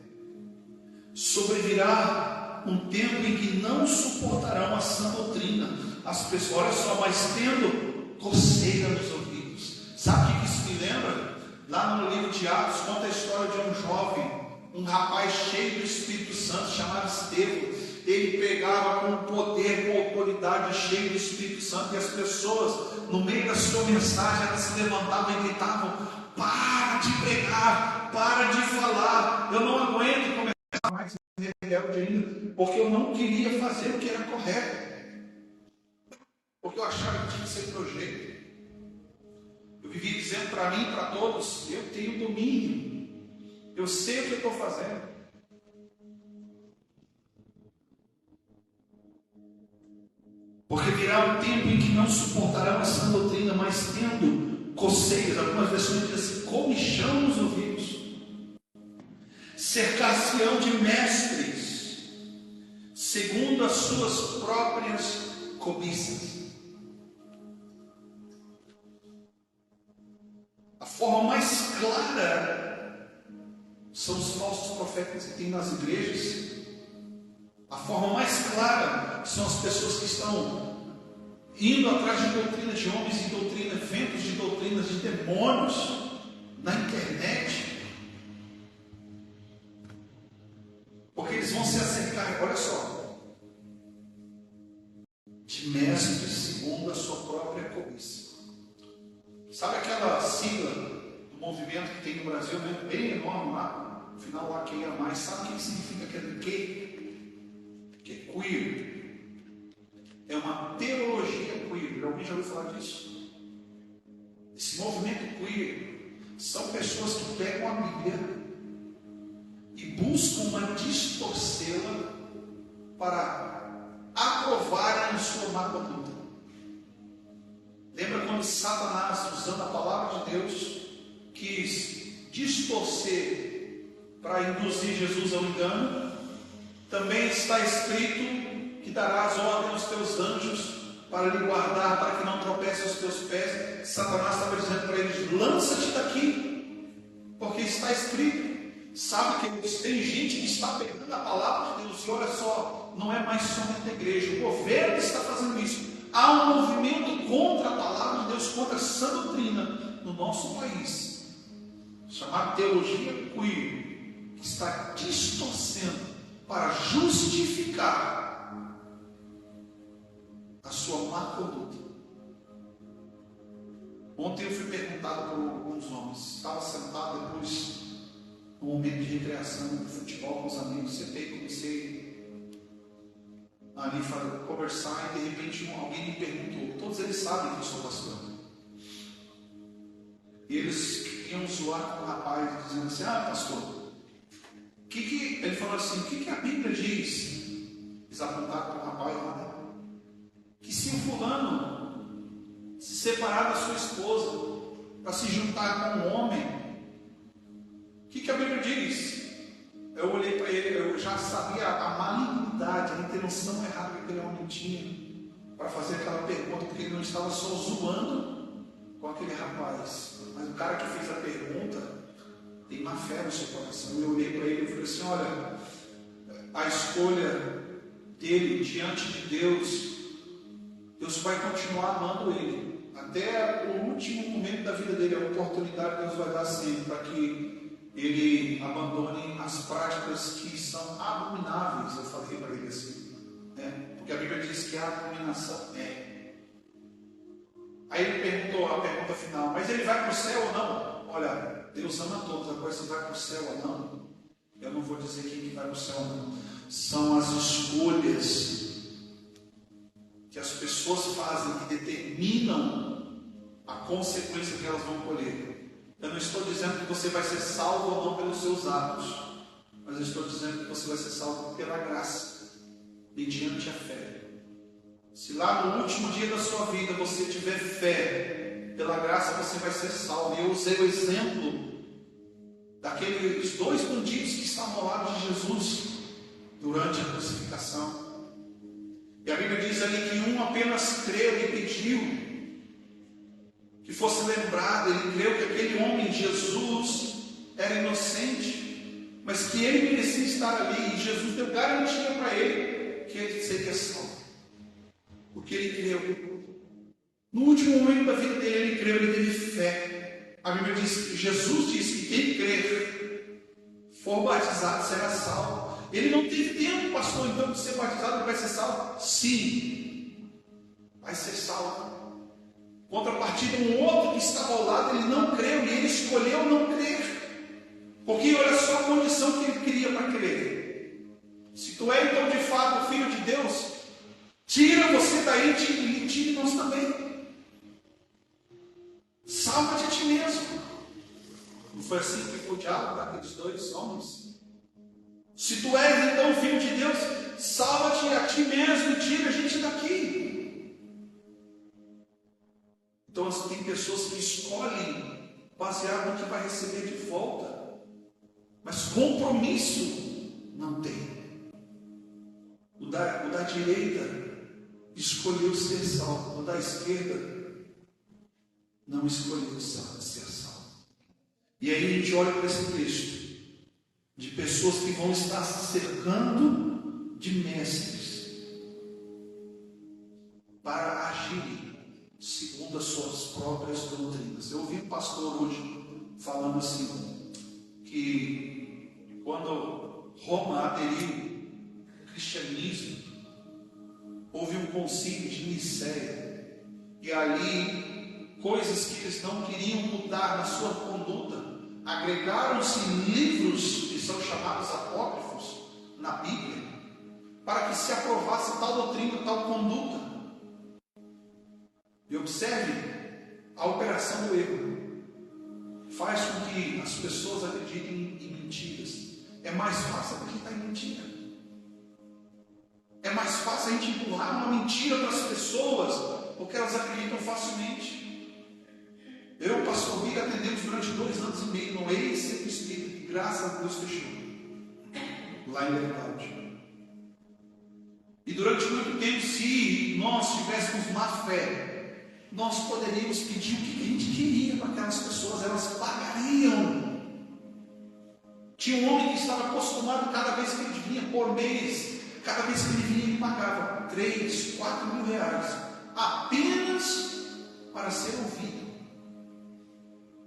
Sobrevirá um tempo em que não suportarão a sã doutrina. As pessoas, olha só, mas tendo coceira nos ouvidos. Sabe o que isso me lembra? Lá no livro de Atos, conta a história de um jovem, um rapaz cheio do Espírito Santo, chamado Estevão. Ele pegava com poder, com autoridade, cheio do Espírito Santo, e as pessoas, no meio da sua mensagem, elas se levantavam e gritavam: para de pregar, para de falar, eu não aguento começar mais rebelde ainda, porque eu não queria fazer o que era correto, porque eu achava que tinha que ser do meu jeito. Eu vivia dizendo para mim e para todos: eu tenho domínio, eu sei o que eu estou fazendo. Porque virá um tempo em que não suportarão a sã doutrina, mas tendo coceiras, algumas versões dizem assim, comichão nos ouvidos, cercar-se-ão de mestres, segundo as suas próprias cobiças. A forma mais clara são os falsos profetas que tem nas igrejas. A forma mais clara são as pessoas que estão indo atrás de doutrina de homens e doutrina, ventos de doutrinas de demônios na internet. Porque eles vão se acercar, olha só, de mestres segundo a sua própria cobiça. Sabe aquela sigla do movimento que tem no Brasil, né? Bem enorme lá, no final lá quem era mais, sabe o que significa aquele quê? Que é queer. É uma teologia queer. Alguém já ouviu falar disso? Esse movimento queer são pessoas que pegam a Bíblia e buscam distorcê-la para aprovarem a sua má conduta. Lembra quando Satanás, usando a palavra de Deus, quis distorcer para induzir Jesus ao engano? Também está escrito que darás ordem aos teus anjos para lhe guardar, para que não tropece os teus pés. Satanás estava dizendo para eles: lança-te daqui, porque está escrito. Sabe que tem gente que está pegando a palavra de Deus, e olha só, não é mais somente a igreja, o governo está fazendo isso. Há um movimento contra a palavra de Deus, contra essa doutrina no nosso país, chamado teologia queer, que está distorcendo para justificar a sua má conduta. Ontem eu fui perguntado por alguns homens, estava sentado depois, no momento de recreação, de futebol com os amigos, sentei e comecei ali a conversar, e de repente alguém me perguntou, todos eles sabem que eu sou pastor, e eles queriam zoar com o rapaz, dizendo assim: ah, pastor, ele falou assim, o que a Bíblia diz? Eles apontaram para o rapaz lá, né? Que se o fulano se separar da sua esposa para se juntar com um homem, o que a Bíblia diz? Eu olhei para ele, eu já sabia a malignidade, a intenção errada que aquele homem tinha para fazer aquela pergunta, porque ele não estava só zoando com aquele rapaz, mas o cara que fez a pergunta tem má fé no seu coração. Eu olhei para ele e falei assim: olha, a escolha dele diante de Deus, Deus vai continuar amando ele até o último momento da vida dele. A oportunidade Deus vai dar sempre para que ele abandone as práticas que são abomináveis. Eu falei para ele assim, né? Porque a Bíblia diz que a abominação é. Aí ele perguntou a pergunta final: mas ele vai para o céu ou não? Olha, Deus ama todos, agora se vai para o céu ou não, eu não vou dizer quem que vai para o céu ou não. São as escolhas que as pessoas fazem que determinam a consequência que elas vão colher. Eu não estou dizendo que você vai ser salvo ou não pelos seus atos. mas eu estou dizendo que você vai ser salvo pela graça, mediante a fé. Se lá no último dia da sua vida você tiver fé, pela graça você vai ser salvo. E eu usei o exemplo daqueles 2 bandidos que estavam ao lado de Jesus durante a crucificação. E a Bíblia diz ali que um apenas creu e pediu que fosse lembrado. Ele creu que aquele homem, Jesus, era inocente, mas que ele merecia estar ali. E Jesus deu garantia para ele que ele seria salvo, porque ele creu. No último momento da vida dele, ele creu, ele teve fé. A Bíblia diz, Jesus disse que quem crer, for batizado, será salvo. Ele não teve tempo, pastor, então, de ser batizado, ele vai ser salvo? Sim, vai ser salvo. Contrapartida, um outro que estava ao lado, ele não creu, e ele escolheu não crer, porque olha só a condição que ele queria para crer. Se tu é então de fato o Filho de Deus, tira você daí e tire nós também. Salva-te a ti mesmo. Não foi assim que foi o diálogo daqueles 2 homens? Se tu és então o Filho de Deus, salva-te a ti mesmo e tira a gente daqui. Então tem pessoas que escolhem baseado no que vai receber de volta, mas compromisso não tem. O da direita escolheu ser salvo, o da esquerda não escolheu ser salvo. E aí a gente olha para esse texto de pessoas que vão estar se cercando de mestres para agirem segundo as suas próprias doutrinas. Eu ouvi um pastor hoje falando assim, que quando Roma aderiu ao cristianismo, houve um concílio de Nicéia, e ali coisas que eles não queriam mudar na sua conduta, agregaram-se livros que são chamados apócrifos na Bíblia, para que se aprovasse tal doutrina, tal conduta. E observe, a operação do erro faz com que as pessoas acreditem em mentiras. É mais fácil acreditar em mentira. É mais fácil a gente empurrar uma mentira para as pessoas, porque elas acreditam facilmente. Eu, pastor Big, atendemos durante 2 anos e meio no ex-centro espírita, que graças a Deus fechou, lá em Verdade. E durante muito tempo, se nós tivéssemos má fé, nós poderíamos pedir o que a gente queria para aquelas pessoas, elas pagariam. Tinha um homem que estava acostumado, cada vez que ele vinha por mês, cada vez que ele vinha, ele pagava 3, 4 mil reais, apenas para ser ouvido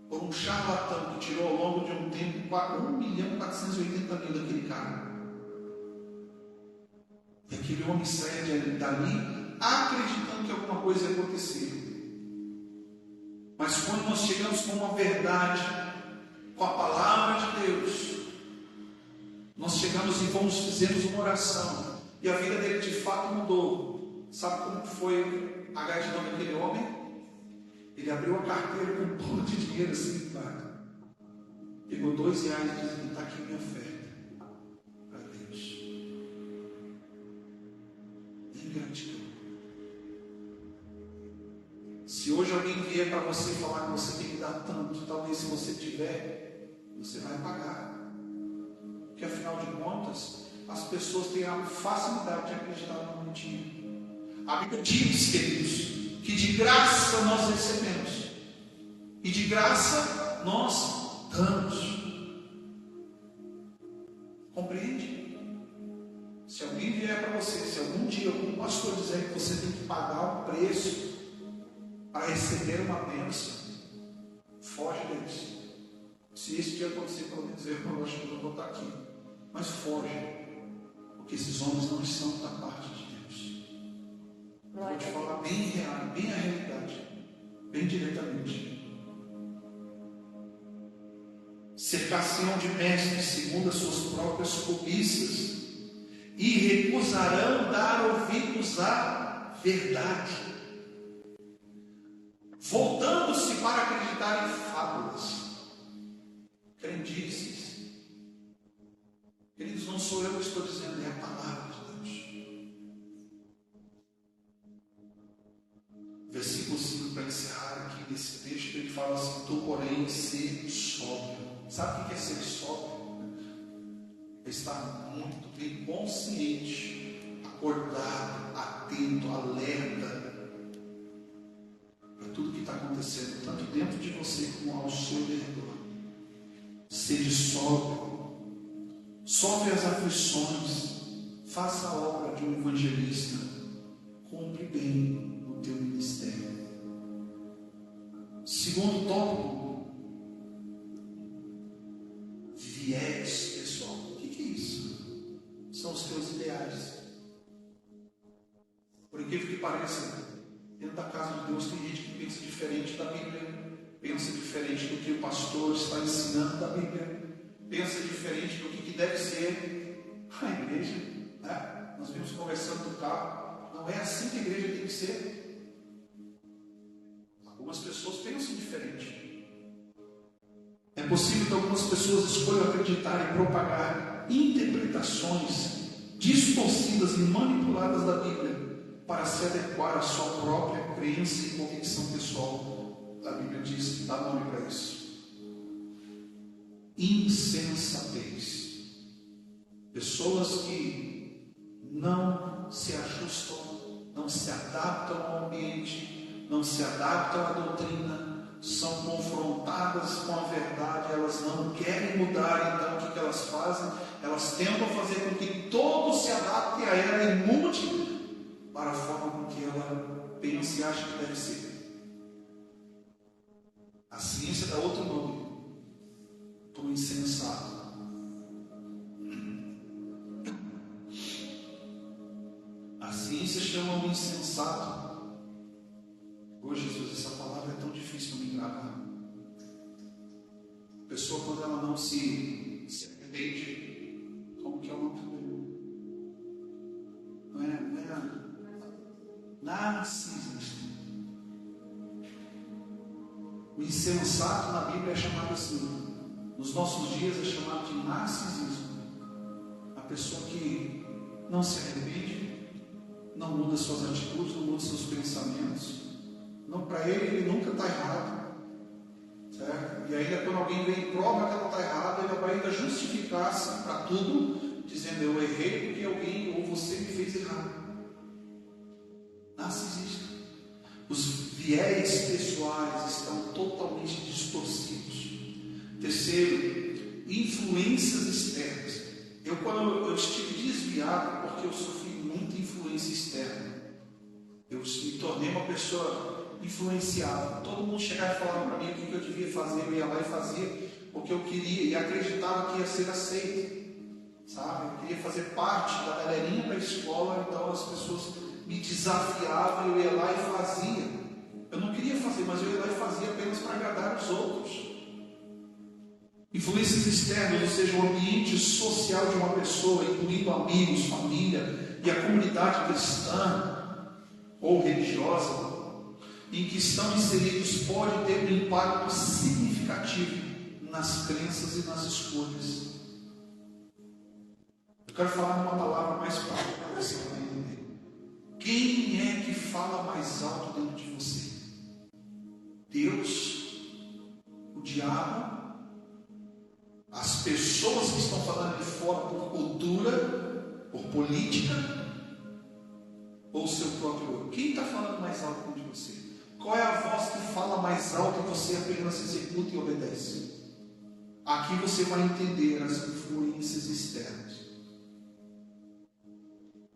por um charlatão que tirou ao longo de um tempo 1.480.000 daquele cara. E aquele homem sai dali acreditando que alguma coisa ia acontecer. Mas quando nós chegamos com uma verdade, com a palavra de Deus, nós chegamos e fizemos uma oração, e a vida dele de fato mudou. Sabe como foi a gratidão daquele homem? Ele abriu a carteira com um pano de dinheiro assim, pegou R$2 e disse: está aqui minha oferta para Deus. Em gratidão. Se hoje alguém vier para você falar que você tem que dar tanto, talvez se você tiver, você vai pagar. Porque afinal de contas, as pessoas têm a facilidade de acreditar numa mentira. A Bíblia diz, queridos, que de graça nós recebemos, e de graça nós damos. Compreende? Se alguém vier para você, se algum dia algum pastor dizer que você tem que pagar um preço para receber uma bênção, foge deles. Se esse dia acontecer, pelo menos eu acho que eu não vou estar aqui, mas foge, porque esses homens não estão da parte de Deus. Eu vou te falar bem real, bem a realidade, bem diretamente. Cercar-se-ão de mestres segundo as suas próprias cobiças, e recusarão dar ouvidos à verdade, voltando-se para acreditar em fábulas, crendices. queridos, não sou eu que estou dizendo, é a palavra de Deus. Versículo 5, para encerrar aqui nesse texto, ele fala assim: tu, porém, ser sóbrio. Sabe o que é ser sóbrio? É estar muito bem consciente, acordado, atento, alerta para tudo que está acontecendo, tanto dentro de você como ao seu redor. Seja sóbrio, sofre as aflições, faça a obra de um evangelista, cumpre bem o teu ministério. Segundo tópico, viés pessoal. O que é isso? São os teus ideais. Por incrível que pareça, dentro da casa de Deus tem gente que pensa diferente da Bíblia, pensa diferente do que o pastor está ensinando da Bíblia, pensa diferente do que deve ser a igreja, né? Nós vimos conversando no carro, não é assim que a igreja tem que ser. Algumas pessoas pensam diferente. É possível que algumas pessoas escolham acreditar e propagar interpretações distorcidas e manipuladas da Bíblia para se adequar à sua própria crença e convicção pessoal. A Bíblia diz, dá nome para isso: insensatez. Pessoas que não se ajustam, não se adaptam ao ambiente, não se adaptam à doutrina, são confrontadas com a verdade, elas não querem mudar. Então o que elas fazem? Elas tentam fazer com que todos se adaptem a ela e mude para a forma com que ela pensa e acha que deve ser. A ciência dá outro nome para o insensato. A ciência chama o insensato. Ô Jesus, essa palavra é tão difícil para me gravar. A pessoa, quando ela não se arrepende, como que é o nome dele? Não é narcisista. O insensato na Bíblia é chamado assim. Nos nossos dias é chamado de narcisismo. A pessoa que não se arrepende, não muda suas atitudes, não muda seus pensamentos. Não, para ele nunca está errado. Certo? E ainda quando alguém vem e prova que ela está errada, ele vai ainda justificar-se para tudo, dizendo: eu errei porque alguém ou você me fez errado. Narcisista. Os viés pessoais estão totalmente distorcidos. Terceiro, influências externas. Quando eu estive desviado, porque eu sofri muita influência externa, eu me tornei uma pessoa influenciável. Todo mundo chegava e falava para mim o que eu devia fazer, eu ia lá e fazia porque eu queria e acreditava que ia ser aceito, sabe? Eu queria fazer parte da galerinha da escola, então as pessoas me desafiavam, eu ia lá e fazia. Eu não queria fazer, mas eu ia lá e fazia apenas para agradar os outros. Influências externas, ou seja, o ambiente social de uma pessoa, incluindo amigos, família e a comunidade cristã ou religiosa em que estão inseridos, pode ter um impacto significativo nas crenças e nas escolhas. Eu quero falar uma palavra mais prática para você entender. Quem é que fala mais alto dentro de você? Deus? O diabo? As pessoas que estão falando de fora por cultura, por política, ou o seu próprio eu? Quem está falando mais alto dentro de você? Qual é a voz que fala mais alto e você apenas executa e obedece? Aqui você vai entender as influências externas.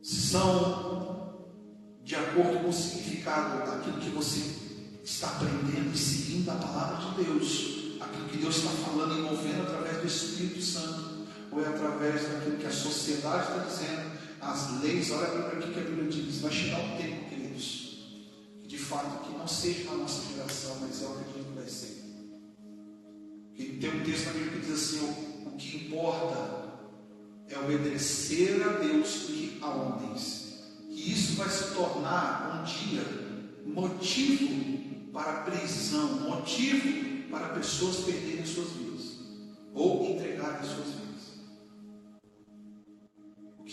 São de acordo com o significado daquilo que você está aprendendo e seguindo a palavra de Deus, aquilo que Deus está falando e movendo através do Espírito Santo, ou é através daquilo que a sociedade está dizendo, as leis. Olha para aqui que a Bíblia diz: vai chegar um tempo, queridos, que de fato que não seja na nossa geração, mas eu acredito que vai ser. Que tem um texto na Bíblia que diz assim: o que importa é obedecer a Deus e a homens. Que isso vai se tornar um dia motivo para prisão, motivo para pessoas perderem suas vidas ou entregarem suas vidas.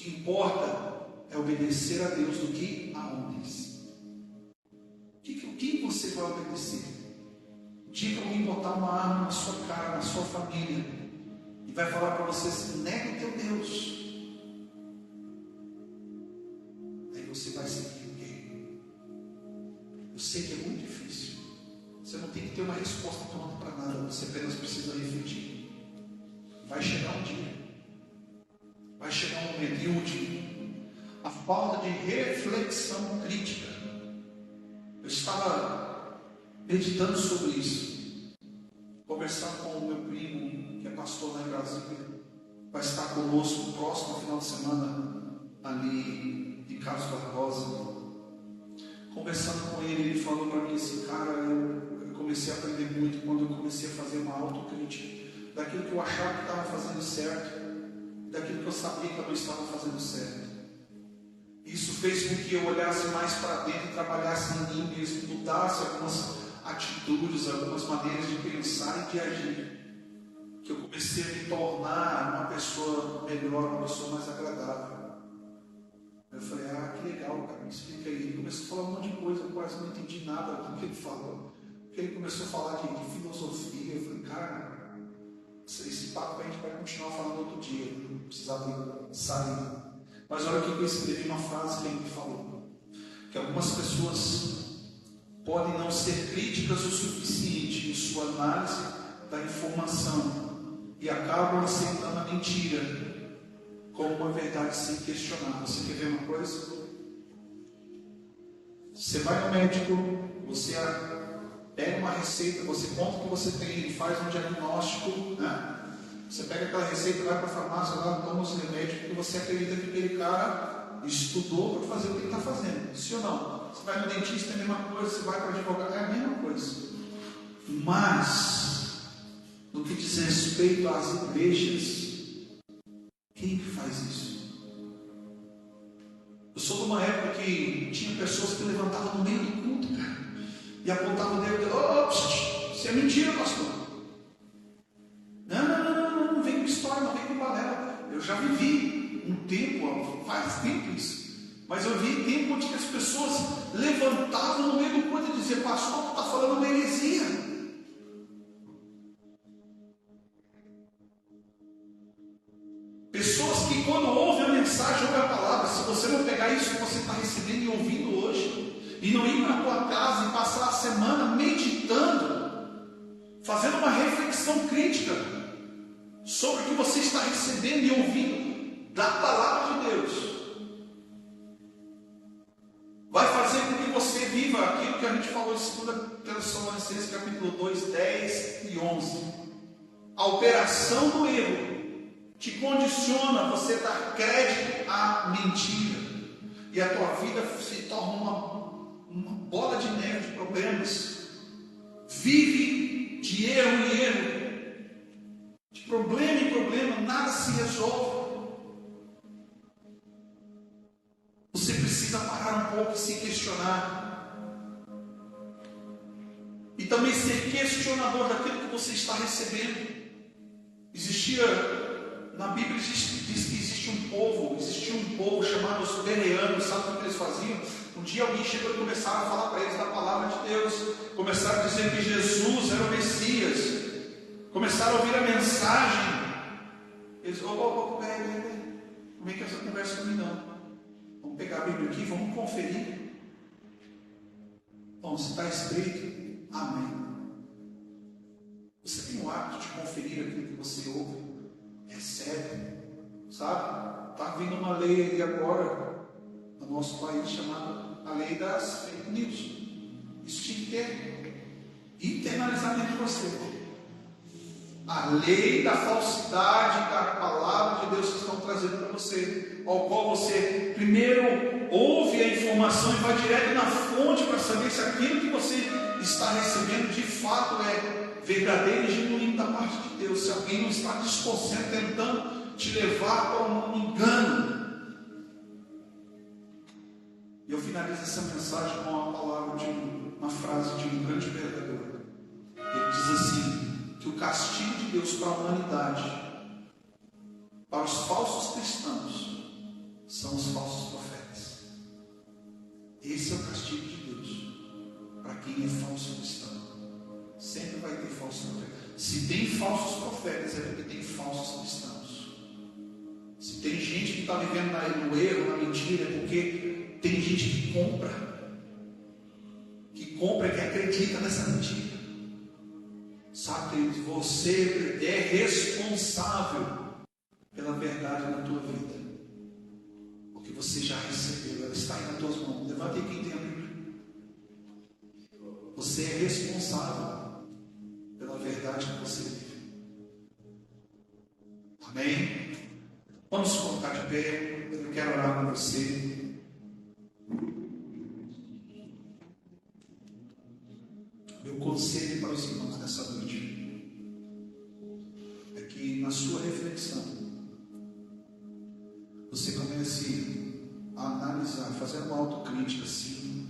que importa é obedecer a Deus do que a homens. Quem você vai obedecer? Diga alguém botar uma arma na sua cara, na sua família, e vai falar para você assim: nega o teu Deus. Aí você vai seguir quem? Eu sei que é muito difícil. Você não tem que ter uma resposta pronta para nada. Você apenas precisa refletir. Vai chegar um dia. Vai chegar um momento. E último, a falta de reflexão crítica. Eu estava meditando sobre isso. Conversando com o meu primo, que é pastor lá em Brasília. Vai estar conosco no próximo final de semana, ali em Carlos Barbosa. Conversando com ele, ele falou para mim assim: cara, eu comecei a aprender muito quando eu comecei a fazer uma autocrítica daquilo que eu achava que estava fazendo certo, daquilo que eu sabia que eu não estava fazendo certo. Isso fez com que eu olhasse mais para dentro e trabalhasse em mim mesmo, mudasse algumas atitudes, algumas maneiras de pensar e de agir, que eu comecei a me tornar uma pessoa melhor, uma pessoa mais agradável. Eu falei: ah, que legal, cara, me explica aí. Ele começou a falar um monte de coisa, eu quase não entendi nada do que ele falou. Porque ele começou a falar de filosofia. Eu falei: cara, esse papo a gente vai continuar falando outro dia, não precisava sair. Mas olha o que eu escrevi, uma frase que ele me falou: que algumas pessoas podem não ser críticas o suficiente em sua análise da informação e acabam aceitando a mentira como uma verdade sem questionar. Você quer ver uma coisa? Você vai no médico, você pega uma receita, você conta o que você tem, ele faz um diagnóstico, né? Você pega aquela receita, vai para a farmácia, lá toma os remédios, porque você acredita que aquele cara estudou para fazer o que ele está fazendo. Sim ou não? Você vai no dentista, é a mesma coisa, você vai para o advogado, é a mesma coisa. Mas, no que diz respeito às igrejas, quem faz isso? Eu sou de uma época que tinha pessoas que levantavam no meio do culto, cara, e apontavam o dedo e falavam: isso é mentira, pastor. Não vem com história, não vem com balela. Eu já vivi um tempo, faz tempo isso, mas eu vi tempo onde as pessoas levantavam no meio do culto e diziam: pastor, tu está falando uma heresia. Pessoas que quando ouvem a mensagem, ouvem a palavra, se você não pegar isso que você está recebendo e ouvindo hoje, e não ir para a tua casa e passar a semana meditando, fazendo uma reflexão crítica sobre o que você está recebendo e ouvindo da palavra de Deus, vai fazer com que você viva aquilo que a gente falou em 2 Tessalonicenses capítulo 2, 10 e 11. A operação do erro te condiciona a você dar crédito à mentira, e a tua vida se torna uma bola de neve de problemas. Vive de erro em erro, de problema em problema, nada se resolve. Você precisa parar um pouco e se questionar, e também ser questionador daquilo que você está recebendo. Na Bíblia diz que existia um povo chamado os bereanos. Sabe o que eles faziam? Um dia alguém chegou e começaram a falar para eles da palavra de Deus, começaram a dizer que Jesus era o Messias, começaram a ouvir a mensagem. Eles: peraí, como é que essa conversa comigo não? Vamos pegar a Bíblia aqui, vamos conferir. Bom, se está escrito, amém. Você tem o hábito de conferir aquilo que você ouve? Recebe, sabe? Está vindo uma lei aí agora no nosso país chamada a lei das fake news. Isso tinha que ter internalizado dentro de você. A lei da falsidade da palavra de Deus que estão trazendo para você, ao qual você primeiro ouve a informação e vai direto na fonte para saber se aquilo que você está recebendo de fato é verdadeiro e genuíno da parte de Deus, se alguém não está distorcendo, tentando te levar para um engano. E eu finalizo essa mensagem com a palavra uma frase de um grande pregador. Ele diz assim: que o castigo de Deus para a humanidade, para os falsos cristãos, são os falsos profetas. Esse é o castigo de Deus para quem é falso cristão. Sempre vai ter falsos profetas. Se tem falsos profetas, é porque tem falsos cristãos. Se tem gente que está vivendo no erro, na mentira, é porque tem gente que compra e que acredita nessa mentira. Sabe, querido, você é responsável pela verdade na tua vida, porque você já recebeu, ela está aí nas tuas mãos. Levanta aí quem tem a Bíblia. Você é responsável pela verdade que você vive. Amém? Vamos colocar de pé. Eu quero orar com você. Meu conselho para os irmãos nessa noite é que na sua reflexão você comece a analisar, fazer uma autocrítica, assim,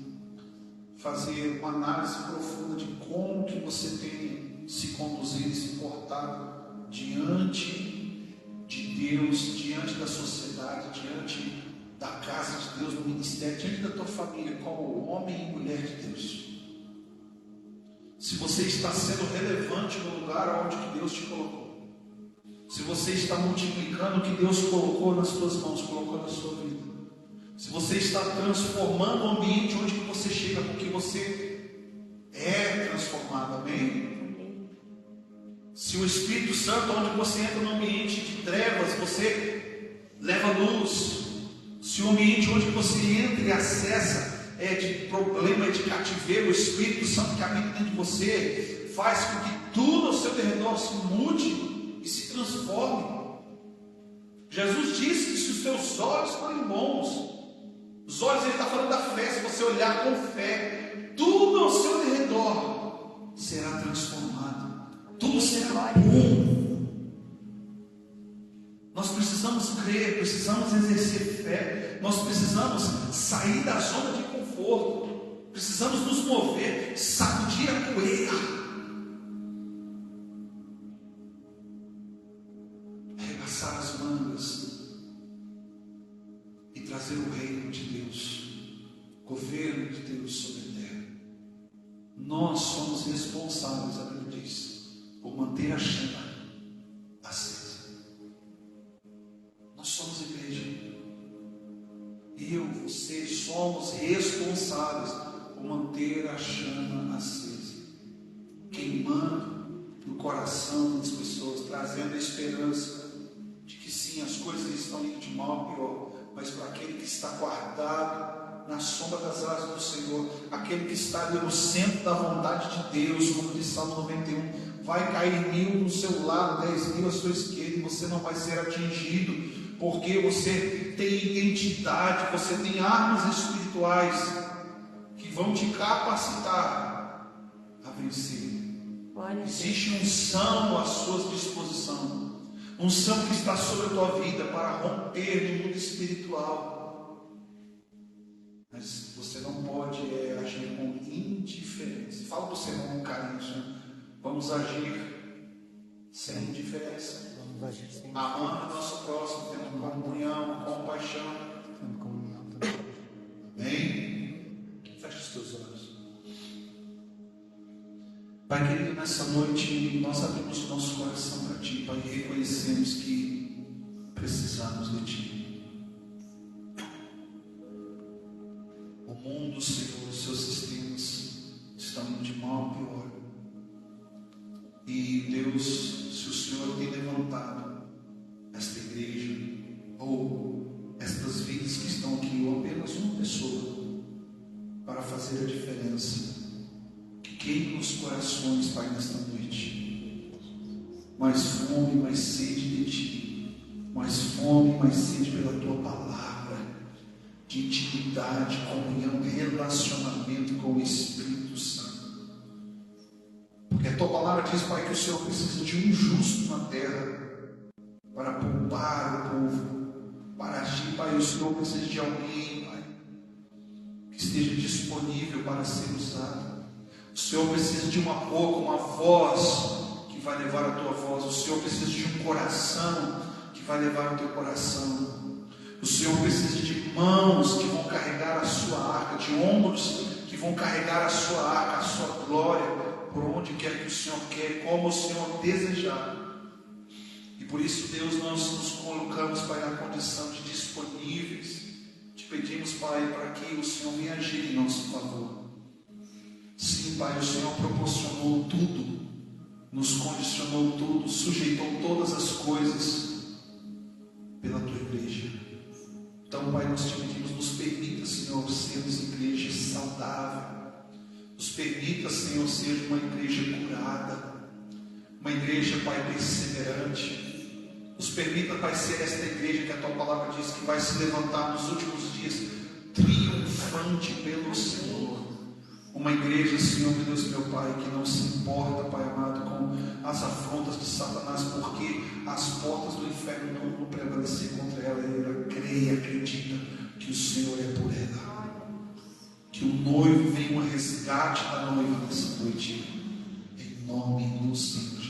fazer uma análise profunda de como que você tem se conduzido, se portado diante de Deus, diante da sociedade, diante da casa de Deus, no ministério, diante da tua família, como homem e mulher de Deus. Se você está sendo relevante no lugar onde que Deus te colocou, se você está multiplicando o que Deus colocou nas suas mãos, colocou na sua vida, se você está transformando o ambiente onde que você chega, porque você é transformado, amém? Se o Espírito Santo, onde você entra no ambiente de trevas, você leva luz. Se o ambiente onde você entra e acessa é de problema, é de cativeiro, o Espírito Santo que habita dentro de você faz com que tudo ao seu redor se mude e se transforme. Jesus disse que se os seus olhos forem bons, os olhos, ele está falando da fé, se você olhar com fé, tudo ao seu redor será transformado, tudo será bom. Nós precisamos crer, precisamos exercer fé, nós precisamos sair da zona de conforto, precisamos nos mover, sacudir a poeira, arregaçar as mangas e trazer o reino de Deus, o governo de Deus sobre a terra. Nós somos responsáveis, a Bíblia diz, por manter a chama acesa. Nós somos igreja. Eu, você, somos responsáveis por manter a chama acesa, queimando no coração das pessoas, trazendo a esperança de que sim, as coisas estão indo de mal a pior, mas para aquele que está guardado na sombra das asas do Senhor, aquele que está ali no centro da vontade de Deus, como diz Salmo 91, vai cair 1000 no seu lado, 10.000 à sua esquerda, e você não vai ser atingido, porque você tem identidade, você tem armas espirituais que vão te capacitar a vencer. Existe unção à sua disposição, unção que está sobre a tua vida para romper no mundo espiritual. Mas você não pode agir com indiferença. Fala para o Senhor com carinho, Senhor. Vamos agir sem indiferença, amando o nosso próximo, tendo comunhão, compaixão. Amém? Feche os teus olhos. Pai querido, nessa noite nós abrimos o nosso coração para Ti, Pai, e reconhecemos que precisamos de Ti. O mundo, Senhor, os seus sistemas estão indo de mal a pior. E Deus, se o Senhor tem levantado esta igreja, ou estas vidas que estão aqui, ou apenas uma pessoa, para fazer a diferença, que queime os corações, Pai, nesta noite. Mais fome, mais sede de Ti, mais fome, mais sede pela Tua palavra, de intimidade, comunhão, relacionamento com o Espírito Santo. Porque a Tua palavra diz, Pai, que o Senhor precisa de um justo na terra para poupar o povo, para agir, Pai. O Senhor precisa de alguém, Pai, que esteja disponível para ser usado. O Senhor precisa de uma boca, uma voz que vai levar a Tua voz. O Senhor precisa de um coração que vai levar o Teu coração. O Senhor precisa de mãos que vão carregar a sua arca, de ombros que vão carregar a sua arca, a sua glória, por onde quer que o Senhor quer, como o Senhor desejar. E por isso, Deus, nós nos colocamos, Pai, na condição de disponíveis. Te pedimos, Pai, para que o Senhor venha agir em nosso favor. Sim, Pai, o Senhor proporcionou tudo, nos condicionou tudo, sujeitou todas as coisas pela Tua igreja. Então, Pai, nós te pedimos, nos permita, Senhor, sermos igreja saudável. Nos permita, Senhor, ser uma igreja curada, uma igreja, Pai, perseverante. Nos permita, Pai, ser esta igreja que a Tua palavra diz que vai se levantar nos últimos dias, triunfante pelo Senhor. Uma igreja, Senhor, meu Deus, meu Pai, que não se importa, Pai amado, com as afrontas de Satanás, porque as portas do inferno não vão prevalecer contra ela. Ela crê e acredita que o Senhor é por ela. Que o noivo venha ao resgate da noiva nessa noite, em nome do Senhor Jesus.